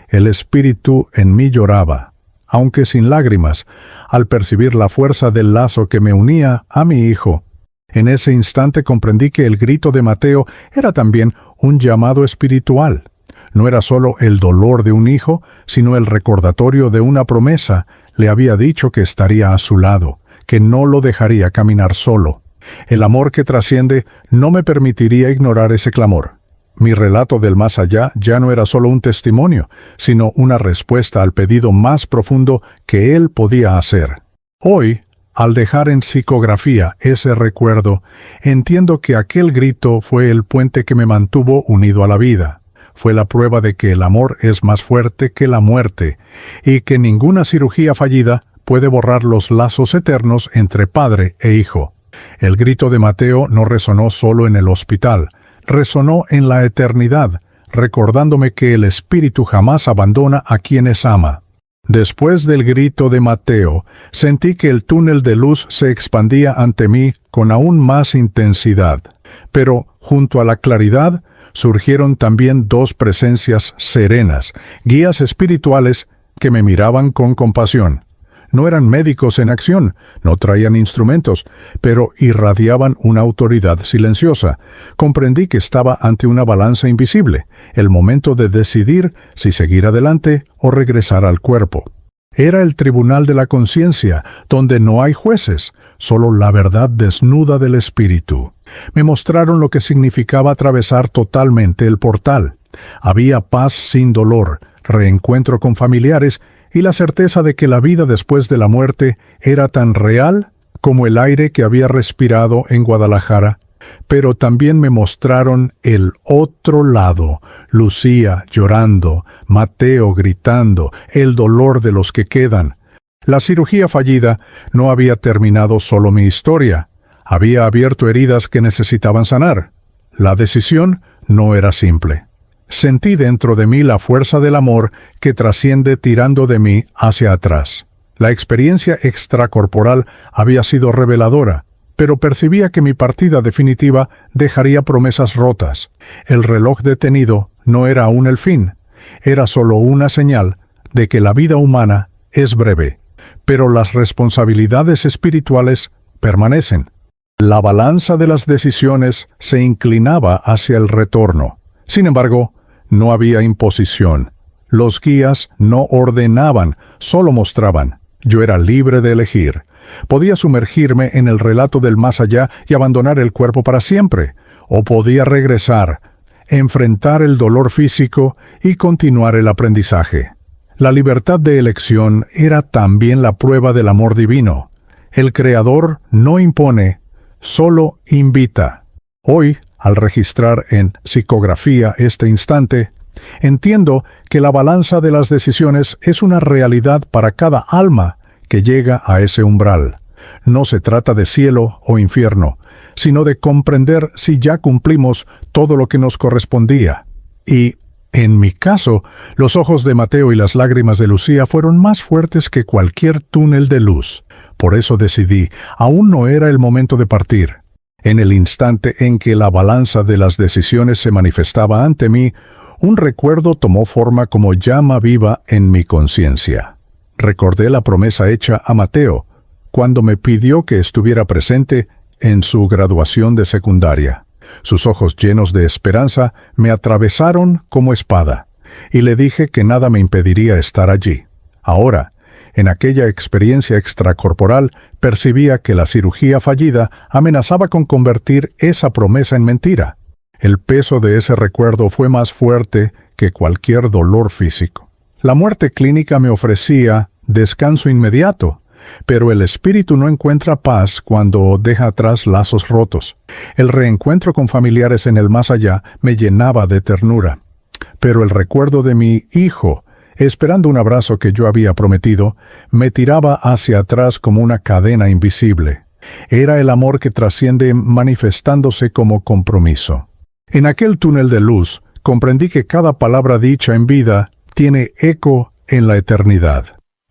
S1: El espíritu en mí lloraba, aunque sin lágrimas, al percibir la fuerza del lazo que me unía a mi hijo. En ese instante comprendí que el grito de Mateo era también un llamado espiritual. No era solo el dolor de un hijo, sino el recordatorio de una promesa. Le había dicho que estaría a su lado, que no lo dejaría caminar solo. El amor que trasciende no me permitiría ignorar ese clamor. Mi relato del más allá ya no era solo un testimonio, sino una respuesta al pedido más profundo que él podía hacer. Hoy, al dejar en psicografía ese recuerdo, entiendo que aquel grito fue el puente que me mantuvo unido a la vida. Fue la prueba de que el amor es más fuerte que la muerte, y que ninguna cirugía fallida puede borrar los lazos eternos entre padre e hijo. El grito de Mateo no resonó solo en el hospital, resonó en la eternidad, recordándome que el Espíritu jamás abandona a quienes ama. Después del grito de Mateo, sentí que el túnel de luz se expandía ante mí con aún más intensidad. Pero, junto a la claridad, surgieron también dos presencias serenas, guías espirituales que me miraban con compasión. No eran médicos en acción, no traían instrumentos, pero irradiaban una autoridad silenciosa. Comprendí que estaba ante una balanza invisible, el momento de decidir si seguir adelante o regresar al cuerpo. Era el tribunal de la conciencia, donde no hay jueces, solo la verdad desnuda del espíritu. Me mostraron lo que significaba atravesar totalmente el portal. Había paz sin dolor, reencuentro con familiares y la certeza de que la vida después de la muerte era tan real como el aire que había respirado en Guadalajara. Pero también me mostraron el otro lado, Lucía llorando, Mateo gritando, el dolor de los que quedan. La cirugía fallida no había terminado solo mi historia, había abierto heridas que necesitaban sanar. La decisión no era simple. Sentí dentro de mí la fuerza del amor que trasciende tirando de mí hacia atrás. La experiencia extracorporal había sido reveladora, pero percibía que mi partida definitiva dejaría promesas rotas. El reloj detenido no era aún el fin, era solo una señal de que la vida humana es breve, pero las responsabilidades espirituales permanecen. La balanza de las decisiones se inclinaba hacia el retorno. Sin embargo, no había imposición. Los guías no ordenaban, solo mostraban. Yo era libre de elegir. Podía sumergirme en el relato del más allá y abandonar el cuerpo para siempre, o podía regresar, enfrentar el dolor físico y continuar el aprendizaje. La libertad de elección era también la prueba del amor divino. El Creador no impone, solo invita. Hoy, al registrar en psicografía este instante, entiendo que la balanza de las decisiones es una realidad para cada alma que llega a ese umbral. No se trata de cielo o infierno, sino de comprender si ya cumplimos todo lo que nos correspondía. Y, en mi caso, los ojos de Mateo y las lágrimas de Lucía fueron más fuertes que cualquier túnel de luz. Por eso decidí, aún no era el momento de partir. En el instante en que la balanza de las decisiones se manifestaba ante mí, un recuerdo tomó forma como llama viva en mi conciencia. Recordé la promesa hecha a Mateo, cuando me pidió que estuviera presente en su graduación de secundaria. Sus ojos llenos de esperanza me atravesaron como espada, y le dije que nada me impediría estar allí. Ahora, en aquella experiencia extracorporal, percibía que la cirugía fallida amenazaba con convertir esa promesa en mentira. El peso de ese recuerdo fue más fuerte que cualquier dolor físico. La muerte clínica me ofrecía descanso inmediato, pero el espíritu no encuentra paz cuando deja atrás lazos rotos. El reencuentro con familiares en el más allá me llenaba de ternura. Pero el recuerdo de mi hijo, esperando un abrazo que yo había prometido, me tiraba hacia atrás como una cadena invisible. Era el amor que trasciende manifestándose como compromiso. En aquel túnel de luz, comprendí que cada palabra dicha en vida tiene eco en la eternidad.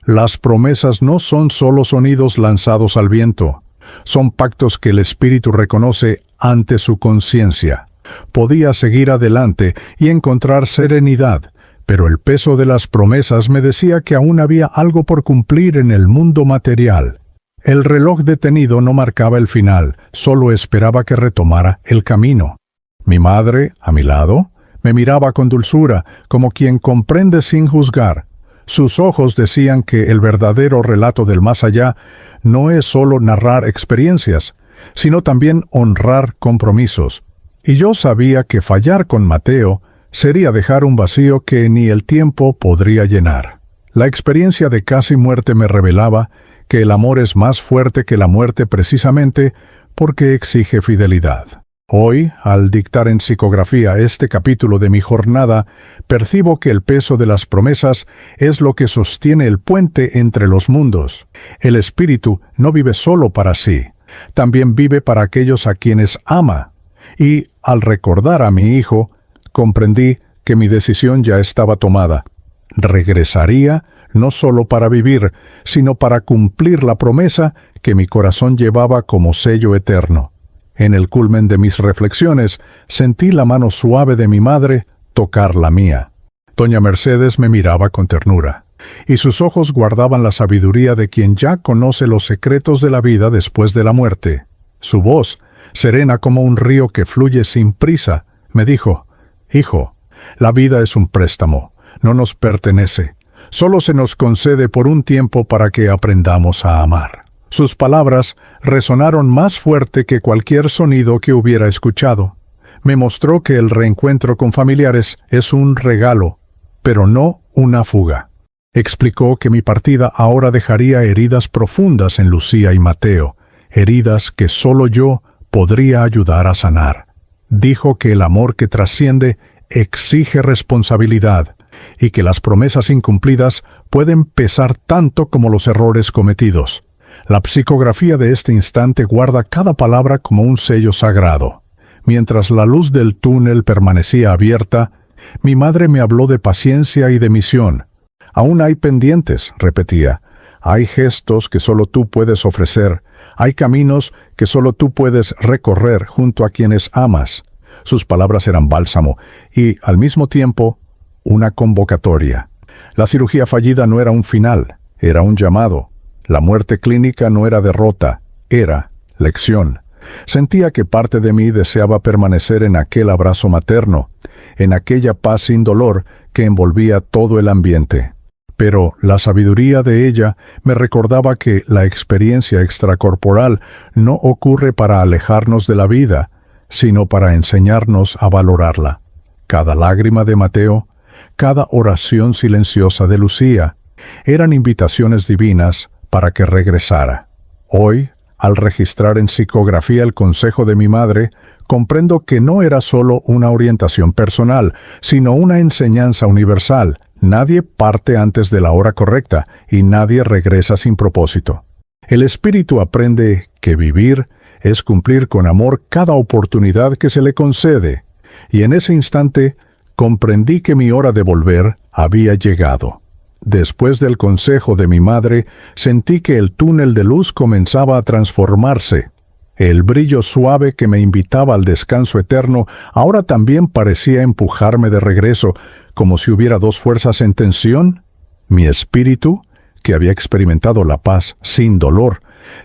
S1: Las promesas no son solo sonidos lanzados al viento, Son pactos que el espíritu reconoce ante su conciencia. Podía seguir adelante y encontrar serenidad, pero el peso de las promesas me decía que aún había algo por cumplir en el mundo material. El reloj detenido no marcaba el final, solo esperaba que retomara el camino. Mi madre, a mi lado, me miraba con dulzura, como quien comprende sin juzgar. Sus ojos decían que el verdadero relato del más allá no es solo narrar experiencias, sino también honrar compromisos. Y yo sabía que fallar con Mateo sería dejar un vacío que ni el tiempo podría llenar. La experiencia de casi muerte me revelaba que el amor es más fuerte que la muerte precisamente porque exige fidelidad. Hoy, al dictar en psicografía este capítulo de mi jornada, percibo que el peso de las promesas es lo que sostiene el puente entre los mundos. El espíritu no vive solo para sí, también vive para aquellos a quienes ama. Y, al recordar a mi hijo, comprendí que mi decisión ya estaba tomada. Regresaría no solo para vivir, sino para cumplir la promesa que mi corazón llevaba como sello eterno. En el culmen de mis reflexiones, sentí la mano suave de mi madre tocar la mía. Doña Mercedes me miraba con ternura, y sus ojos guardaban la sabiduría de quien ya conoce los secretos de la vida después de la muerte. Su voz, serena como un río que fluye sin prisa, me dijo: «Hijo, la vida es un préstamo, no nos pertenece. Solo se nos concede por un tiempo para que aprendamos a amar». Sus palabras resonaron más fuerte que cualquier sonido que hubiera escuchado. Me mostró que el reencuentro con familiares es un regalo, pero no una fuga. Explicó que mi partida ahora dejaría heridas profundas en Lucía y Mateo, heridas que solo yo podría ayudar a sanar. Dijo que el amor que trasciende exige responsabilidad y que las promesas incumplidas pueden pesar tanto como los errores cometidos. La psicografía de este instante guarda cada palabra como un sello sagrado. Mientras la luz del túnel permanecía abierta, mi madre me habló de paciencia y de misión. «Aún hay pendientes», repetía. «Hay gestos que solo tú puedes ofrecer. Hay caminos que solo tú puedes recorrer junto a quienes amas». Sus palabras eran bálsamo y, al mismo tiempo, una convocatoria. La cirugía fallida no era un final, era un llamado. La muerte clínica no era derrota, era lección. Sentía que parte de mí deseaba permanecer en aquel abrazo materno, en aquella paz sin dolor que envolvía todo el ambiente. Pero la sabiduría de ella me recordaba que la experiencia extracorporal no ocurre para alejarnos de la vida, sino para enseñarnos a valorarla. Cada lágrima de Mateo, cada oración silenciosa de Lucía, eran invitaciones divinas para que regresara. Hoy, al registrar en psicografía el consejo de mi madre, comprendo que no era solo una orientación personal, sino una enseñanza universal. Nadie parte antes de la hora correcta y nadie regresa sin propósito. El espíritu aprende que vivir es cumplir con amor cada oportunidad que se le concede, y en ese instante comprendí que mi hora de volver había llegado. Después del consejo de mi madre, sentí que el túnel de luz comenzaba a transformarse. El brillo suave que me invitaba al descanso eterno ahora también parecía empujarme de regreso, como si hubiera dos fuerzas en tensión. Mi espíritu, que había experimentado la paz sin dolor,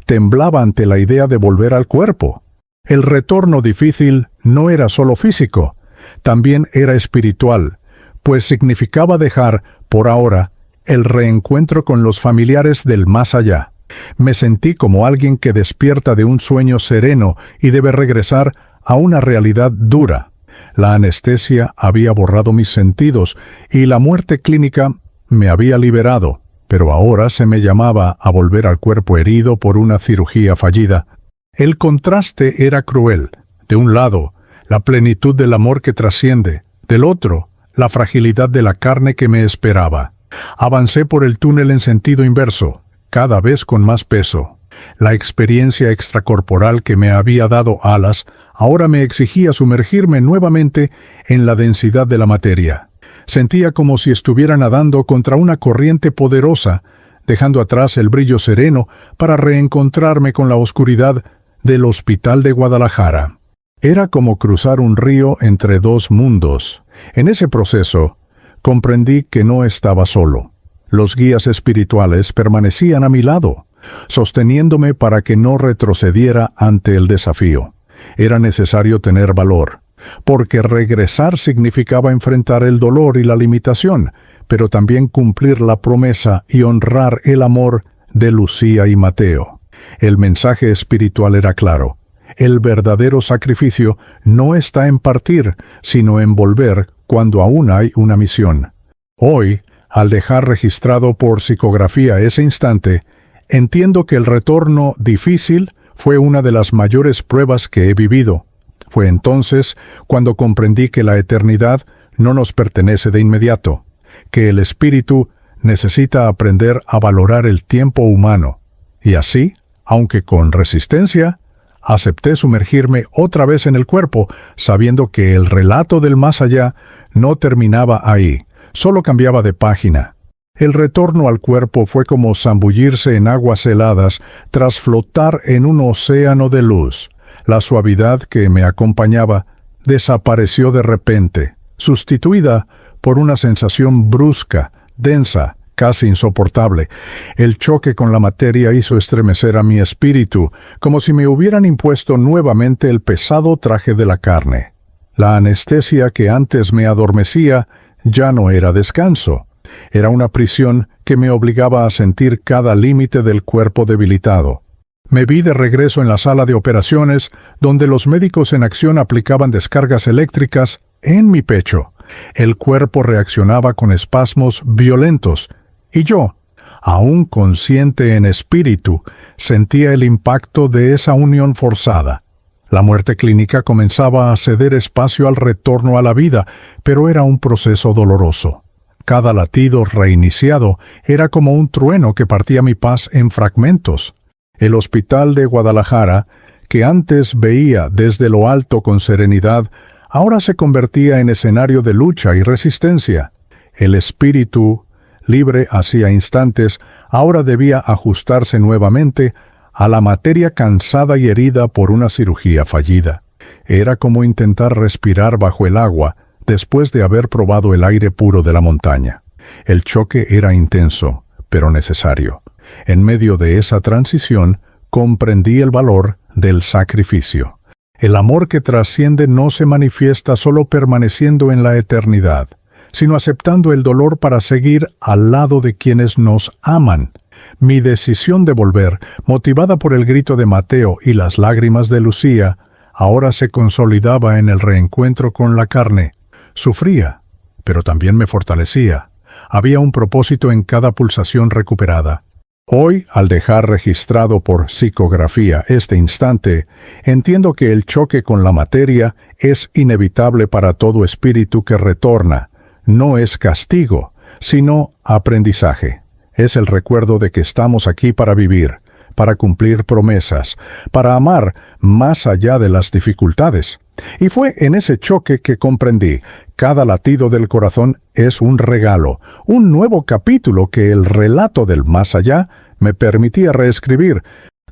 S1: temblaba ante la idea de volver al cuerpo. El retorno difícil no era solo físico, también era espiritual, pues significaba dejar, por ahora, el reencuentro con los familiares del más allá. Me sentí como alguien que despierta de un sueño sereno y debe regresar a una realidad dura. La anestesia había borrado mis sentidos y la muerte clínica me había liberado, pero ahora se me llamaba a volver al cuerpo herido por una cirugía fallida. El contraste era cruel. De un lado, la plenitud del amor que trasciende; del otro, la fragilidad de la carne que me esperaba. Avancé por el túnel en sentido inverso, cada vez con más peso. La experiencia extracorporal que me había dado alas ahora me exigía sumergirme nuevamente en la densidad de la materia. Sentía como si estuviera nadando contra una corriente poderosa, dejando atrás el brillo sereno para reencontrarme con la oscuridad del Hospital de Guadalajara. Era como cruzar un río entre dos mundos. En ese proceso, comprendí que no estaba solo. Los guías espirituales permanecían a mi lado, sosteniéndome para que no retrocediera ante el desafío. Era necesario tener valor, porque regresar significaba enfrentar el dolor y la limitación, pero también cumplir la promesa y honrar el amor de Lucía y Mateo. El mensaje espiritual era claro. El verdadero sacrificio no está en partir, sino en volver cuando aún hay una misión. Hoy, al dejar registrado por psicografía ese instante, entiendo que el retorno difícil fue una de las mayores pruebas que he vivido. Fue entonces cuando comprendí que la eternidad no nos pertenece de inmediato, que el espíritu necesita aprender a valorar el tiempo humano. Y así, aunque con resistencia, acepté sumergirme otra vez en el cuerpo, sabiendo que el relato del más allá no terminaba ahí, solo cambiaba de página. El retorno al cuerpo fue como zambullirse en aguas heladas tras flotar en un océano de luz. La suavidad que me acompañaba desapareció de repente, sustituida por una sensación brusca, densa, casi insoportable. El choque con la materia hizo estremecer a mi espíritu, como si me hubieran impuesto nuevamente el pesado traje de la carne. La anestesia que antes me adormecía ya no era descanso. Era una prisión que me obligaba a sentir cada límite del cuerpo debilitado. Me vi de regreso en la sala de operaciones, donde los médicos en acción aplicaban descargas eléctricas en mi pecho. El cuerpo reaccionaba con espasmos violentos, y yo, aún consciente en espíritu, sentía el impacto de esa unión forzada. La muerte clínica comenzaba a ceder espacio al retorno a la vida, pero era un proceso doloroso. Cada latido reiniciado era como un trueno que partía mi paz en fragmentos. El Hospital de Guadalajara, que antes veía desde lo alto con serenidad, ahora se convertía en escenario de lucha y resistencia. El espíritu, libre hacía instantes, ahora debía ajustarse nuevamente a la materia cansada y herida por una cirugía fallida. Era como intentar respirar bajo el agua después de haber probado el aire puro de la montaña. El choque era intenso, pero necesario. En medio de esa transición, comprendí el valor del sacrificio. El amor que trasciende no se manifiesta solo permaneciendo en la eternidad, sino aceptando el dolor para seguir al lado de quienes nos aman. Mi decisión de volver, motivada por el grito de Mateo y las lágrimas de Lucía, ahora se consolidaba en el reencuentro con la carne. Sufría, pero también me fortalecía. Había un propósito en cada pulsación recuperada. Hoy, al dejar registrado por psicografía este instante, entiendo que el choque con la materia es inevitable para todo espíritu que retorna. No es castigo, sino aprendizaje. Es el recuerdo de que estamos aquí para vivir, para cumplir promesas, para amar más allá de las dificultades. Y fue en ese choque que comprendí, cada latido del corazón es un regalo, un nuevo capítulo que el relato del más allá me permitía reescribir.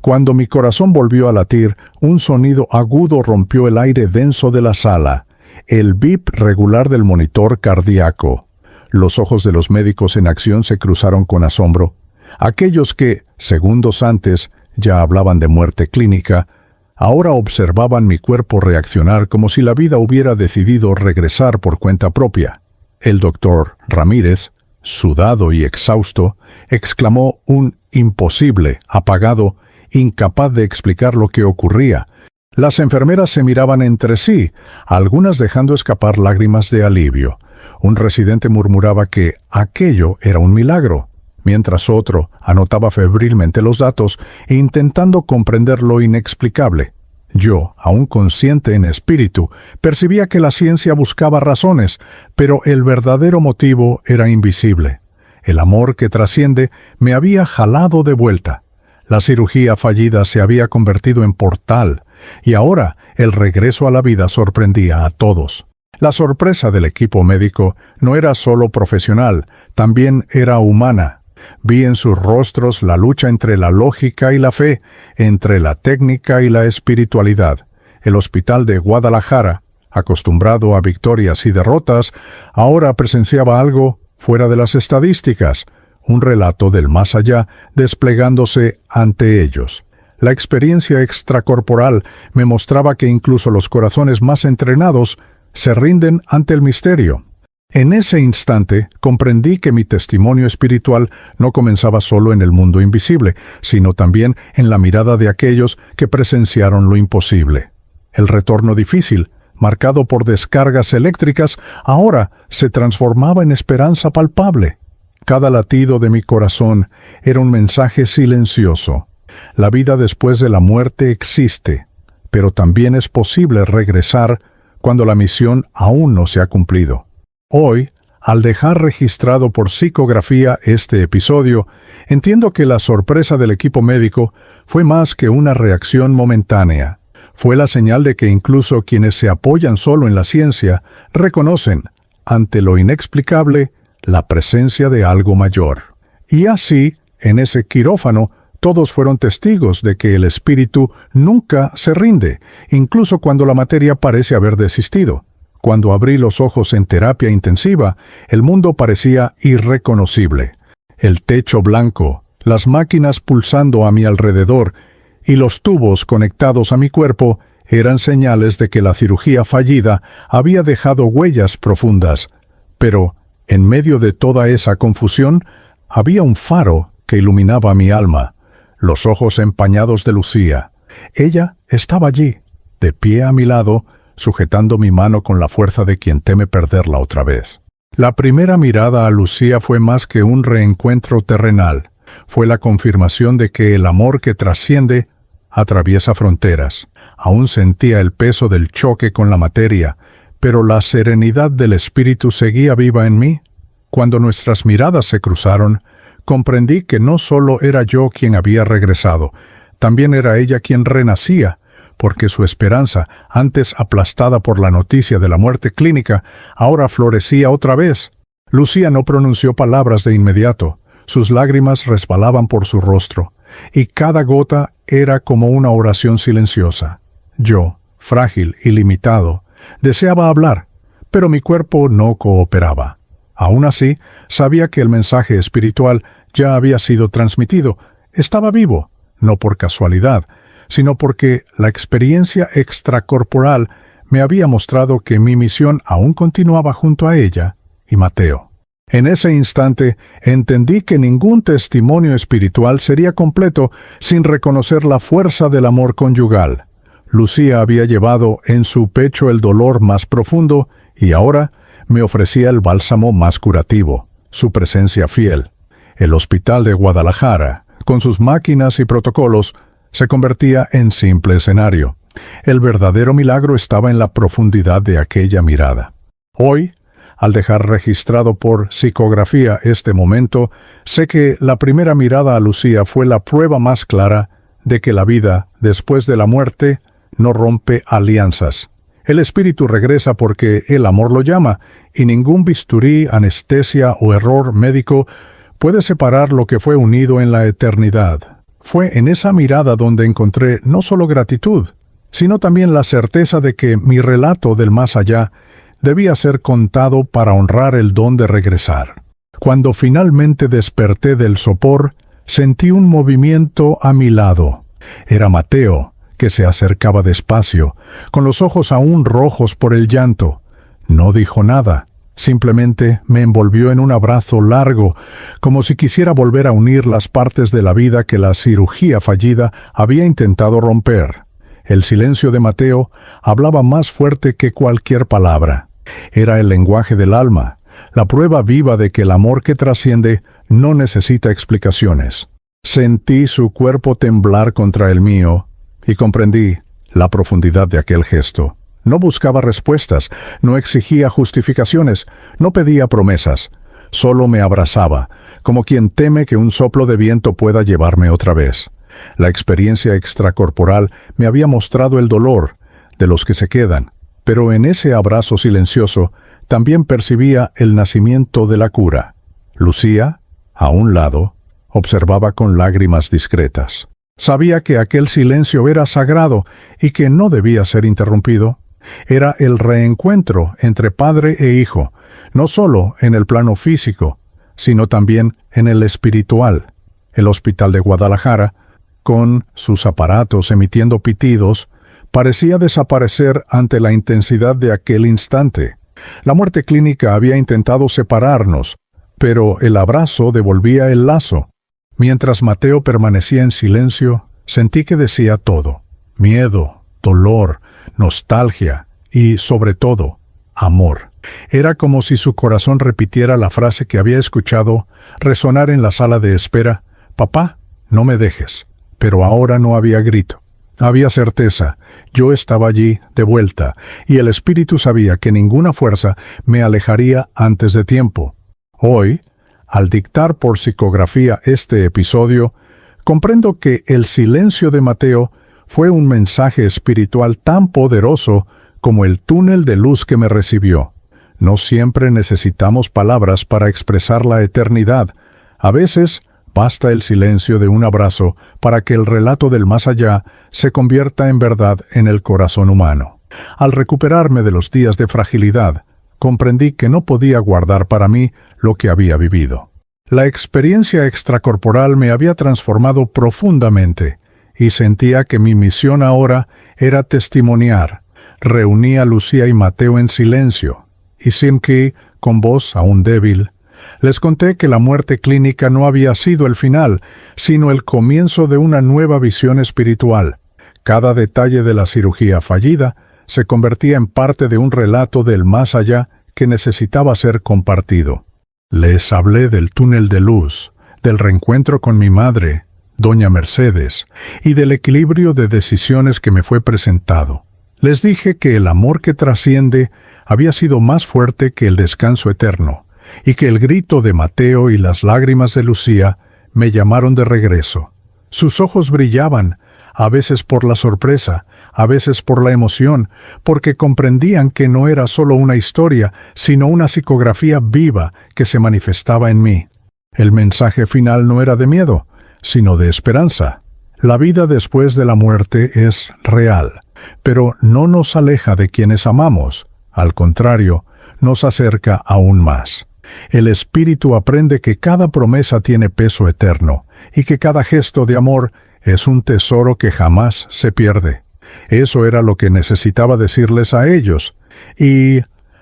S1: Cuando mi corazón volvió a latir, un sonido agudo rompió el aire denso de la sala, el bip regular del monitor cardíaco. Los ojos de los médicos en acción se cruzaron con asombro. Aquellos que, segundos antes, ya hablaban de muerte clínica, ahora observaban mi cuerpo reaccionar como si la vida hubiera decidido regresar por cuenta propia. El doctor Ramírez, sudado y exhausto, exclamó un imposible, apagado, incapaz de explicar lo que ocurría. Las enfermeras se miraban entre sí, algunas dejando escapar lágrimas de alivio. Un residente murmuraba que aquello era un milagro, mientras otro anotaba febrilmente los datos, intentando comprender lo inexplicable. Yo, aún consciente en espíritu, percibía que la ciencia buscaba razones, pero el verdadero motivo era invisible. El amor que trasciende me había jalado de vuelta. La cirugía fallida se había convertido en portal, y ahora el regreso a la vida sorprendía a todos. La sorpresa del equipo médico no era solo profesional, también era humana. Vi en sus rostros la lucha entre la lógica y la fe, entre la técnica y la espiritualidad. El hospital de Guadalajara, acostumbrado a victorias y derrotas, ahora presenciaba algo fuera de las estadísticas, un relato del más allá desplegándose ante ellos. La experiencia extracorporal me mostraba que incluso los corazones más entrenados se rinden ante el misterio. En ese instante comprendí que mi testimonio espiritual no comenzaba solo en el mundo invisible, sino también en la mirada de aquellos que presenciaron lo imposible. El retorno difícil, marcado por descargas eléctricas, ahora se transformaba en esperanza palpable. Cada latido de mi corazón era un mensaje silencioso. La vida después de la muerte existe, pero también es posible regresar cuando la misión aún no se ha cumplido. Hoy, al dejar registrado por psicografía este episodio, entiendo que la sorpresa del equipo médico fue más que una reacción momentánea. Fue la señal de que incluso quienes se apoyan solo en la ciencia reconocen, ante lo inexplicable, la presencia de algo mayor. Y así, en ese quirófano, todos fueron testigos de que el espíritu nunca se rinde, incluso cuando la materia parece haber desistido. Cuando abrí los ojos en terapia intensiva, el mundo parecía irreconocible. El techo blanco, las máquinas pulsando a mi alrededor y los tubos conectados a mi cuerpo eran señales de que la cirugía fallida había dejado huellas profundas. Pero, en medio de toda esa confusión, había un faro que iluminaba mi alma. Los ojos empañados de Lucía. Ella estaba allí, de pie a mi lado, sujetando mi mano con la fuerza de quien teme perderla otra vez. La primera mirada a Lucía fue más que un reencuentro terrenal. Fue la confirmación de que el amor que trasciende atraviesa fronteras. Aún sentía el peso del choque con la materia, pero la serenidad del espíritu seguía viva en mí. Cuando nuestras miradas se cruzaron, comprendí que no solo era yo quien había regresado, también era ella quien renacía, porque su esperanza, antes aplastada por la noticia de la muerte clínica, ahora florecía otra vez. Lucía no pronunció palabras de inmediato. Sus lágrimas resbalaban por su rostro, y cada gota era como una oración silenciosa. Yo, frágil y limitado, deseaba hablar, pero mi cuerpo no cooperaba. Aún así, sabía que el mensaje espiritual ya había sido transmitido. Estaba vivo, no por casualidad, sino porque la experiencia extracorporal me había mostrado que mi misión aún continuaba junto a ella y Mateo. En ese instante entendí que ningún testimonio espiritual sería completo sin reconocer la fuerza del amor conyugal. Lucía había llevado en su pecho el dolor más profundo y ahora me ofrecía el bálsamo más curativo, su presencia fiel. El hospital de Guadalajara, con sus máquinas y protocolos, se convertía en simple escenario. El verdadero milagro estaba en la profundidad de aquella mirada. Hoy, al dejar registrado por psicografía este momento, sé que la primera mirada a Lucía fue la prueba más clara de que la vida, después de la muerte, no rompe alianzas. El espíritu regresa porque el amor lo llama, y ningún bisturí, anestesia o error médico puede separar lo que fue unido en la eternidad. Fue en esa mirada donde encontré no solo gratitud, sino también la certeza de que mi relato del más allá debía ser contado para honrar el don de regresar. Cuando finalmente desperté del sopor, sentí un movimiento a mi lado. Era Mateo, que se acercaba despacio, con los ojos aún rojos por el llanto. No dijo nada, simplemente me envolvió en un abrazo largo, como si quisiera volver a unir las partes de la vida que la cirugía fallida había intentado romper. El silencio de Mateo hablaba más fuerte que cualquier palabra. Era el lenguaje del alma, la prueba viva de que el amor que trasciende no necesita explicaciones. Sentí su cuerpo temblar contra el mío y comprendí la profundidad de aquel gesto. No buscaba respuestas, no exigía justificaciones, no pedía promesas. Solo me abrazaba, como quien teme que un soplo de viento pueda llevarme otra vez. La experiencia extracorporal me había mostrado el dolor de los que se quedan, pero en ese abrazo silencioso también percibía el nacimiento de la cura. Lucía, A un lado, observaba con lágrimas discretas. Sabía que aquel silencio era sagrado y que no debía ser interrumpido. Era el reencuentro entre padre e hijo, no solo en el plano físico, sino también en el espiritual. El hospital de Guadalajara, con sus aparatos emitiendo pitidos, parecía desaparecer ante la intensidad de aquel instante. La muerte clínica había intentado separarnos, pero el abrazo devolvía el lazo. Mientras Mateo permanecía en silencio, sentí que decía todo: miedo, dolor, nostalgia y, sobre todo, amor. Era como si su corazón repitiera la frase que había escuchado resonar en la sala de espera: «Papá, no me dejes». Pero ahora no había grito. Había certeza. Yo estaba allí, de vuelta, y el espíritu sabía que ninguna fuerza me alejaría antes de tiempo. Hoy, al dictar por psicografía este episodio, comprendo que el silencio de Mateo fue un mensaje espiritual tan poderoso como el túnel de luz que me recibió. No siempre necesitamos palabras para expresar la eternidad. A veces basta el silencio de un abrazo para que el relato del más allá se convierta en verdad en el corazón humano. Al recuperarme de los días de fragilidad, comprendí que no podía guardar para mí lo que había vivido. La experiencia extracorporal me había transformado profundamente y sentía que mi misión ahora era testimoniar. Reuní a Lucía y Mateo en silencio, y Simki, con voz aún débil, les conté que la muerte clínica no había sido el final, sino el comienzo de una nueva visión espiritual. Cada detalle de la cirugía fallida se convertía en parte de un relato del más allá que necesitaba ser compartido. Les hablé del túnel de luz, del reencuentro con mi madre, doña Mercedes, y del equilibrio de decisiones que me fue presentado. Les dije que el amor que trasciende había sido más fuerte que el descanso eterno, y que el grito de Mateo y las lágrimas de Lucía me llamaron de regreso. Sus ojos brillaban, a veces por la sorpresa, a veces por la emoción, porque comprendían que no era solo una historia, sino una psicografía viva que se manifestaba en mí. El mensaje final no era de miedo, sino de esperanza. La vida después de la muerte es real, pero no nos aleja de quienes amamos. Al contrario, nos acerca aún más. El espíritu aprende que cada promesa tiene peso eterno y que cada gesto de amor es un tesoro que jamás se pierde. Eso era lo que necesitaba decirles a ellos y,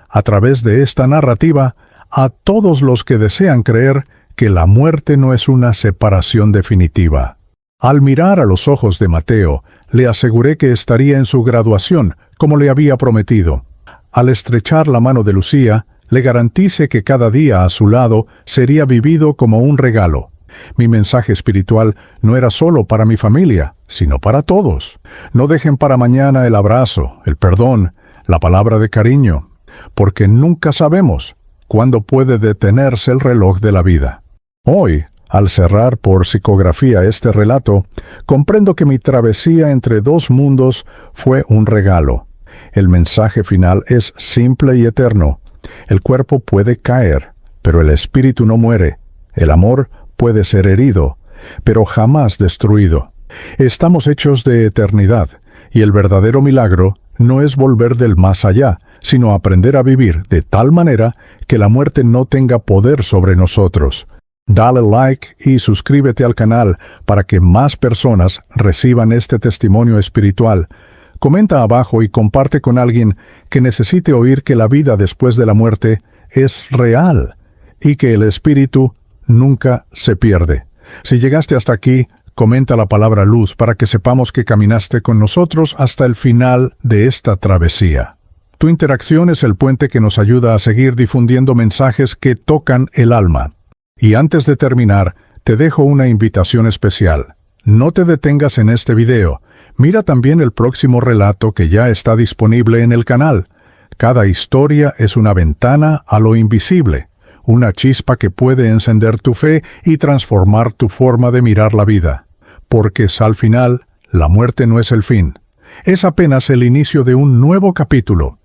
S1: a través de esta narrativa, a todos los que desean creer que la muerte no es una separación definitiva. Al mirar a los ojos de Mateo, le aseguré que estaría en su graduación, como le había prometido. Al estrechar la mano de Lucía, le garantice que cada día a su lado sería vivido como un regalo. Mi mensaje espiritual no era solo para mi familia, sino para todos. No dejen para mañana el abrazo, el perdón, la palabra de cariño, porque nunca sabemos cuándo puede detenerse el reloj de la vida. Hoy, al cerrar por psicografía este relato, comprendo que mi travesía entre dos mundos fue un regalo. El mensaje final es simple y eterno. El cuerpo puede caer, pero el espíritu no muere. El amor puede ser herido, pero jamás destruido. Estamos hechos de eternidad, y el verdadero milagro no es volver del más allá, sino aprender a vivir de tal manera que la muerte no tenga poder sobre nosotros. Dale like y suscríbete al canal para que más personas reciban este testimonio espiritual. Comenta abajo y comparte con alguien que necesite oír que la vida después de la muerte es real y que el espíritu nunca se pierde. Si llegaste hasta aquí, comenta la palabra luz para que sepamos que caminaste con nosotros hasta el final de esta travesía. Tu interacción es el puente que nos ayuda a seguir difundiendo mensajes que tocan el alma. Y antes de terminar, te dejo una invitación especial. No te detengas en este video. Mira también el próximo relato que ya está disponible en el canal. Cada historia es una ventana a lo invisible, una chispa que puede encender tu fe y transformar tu forma de mirar la vida. Porque al final, la muerte no es el fin. Es apenas el inicio de un nuevo capítulo.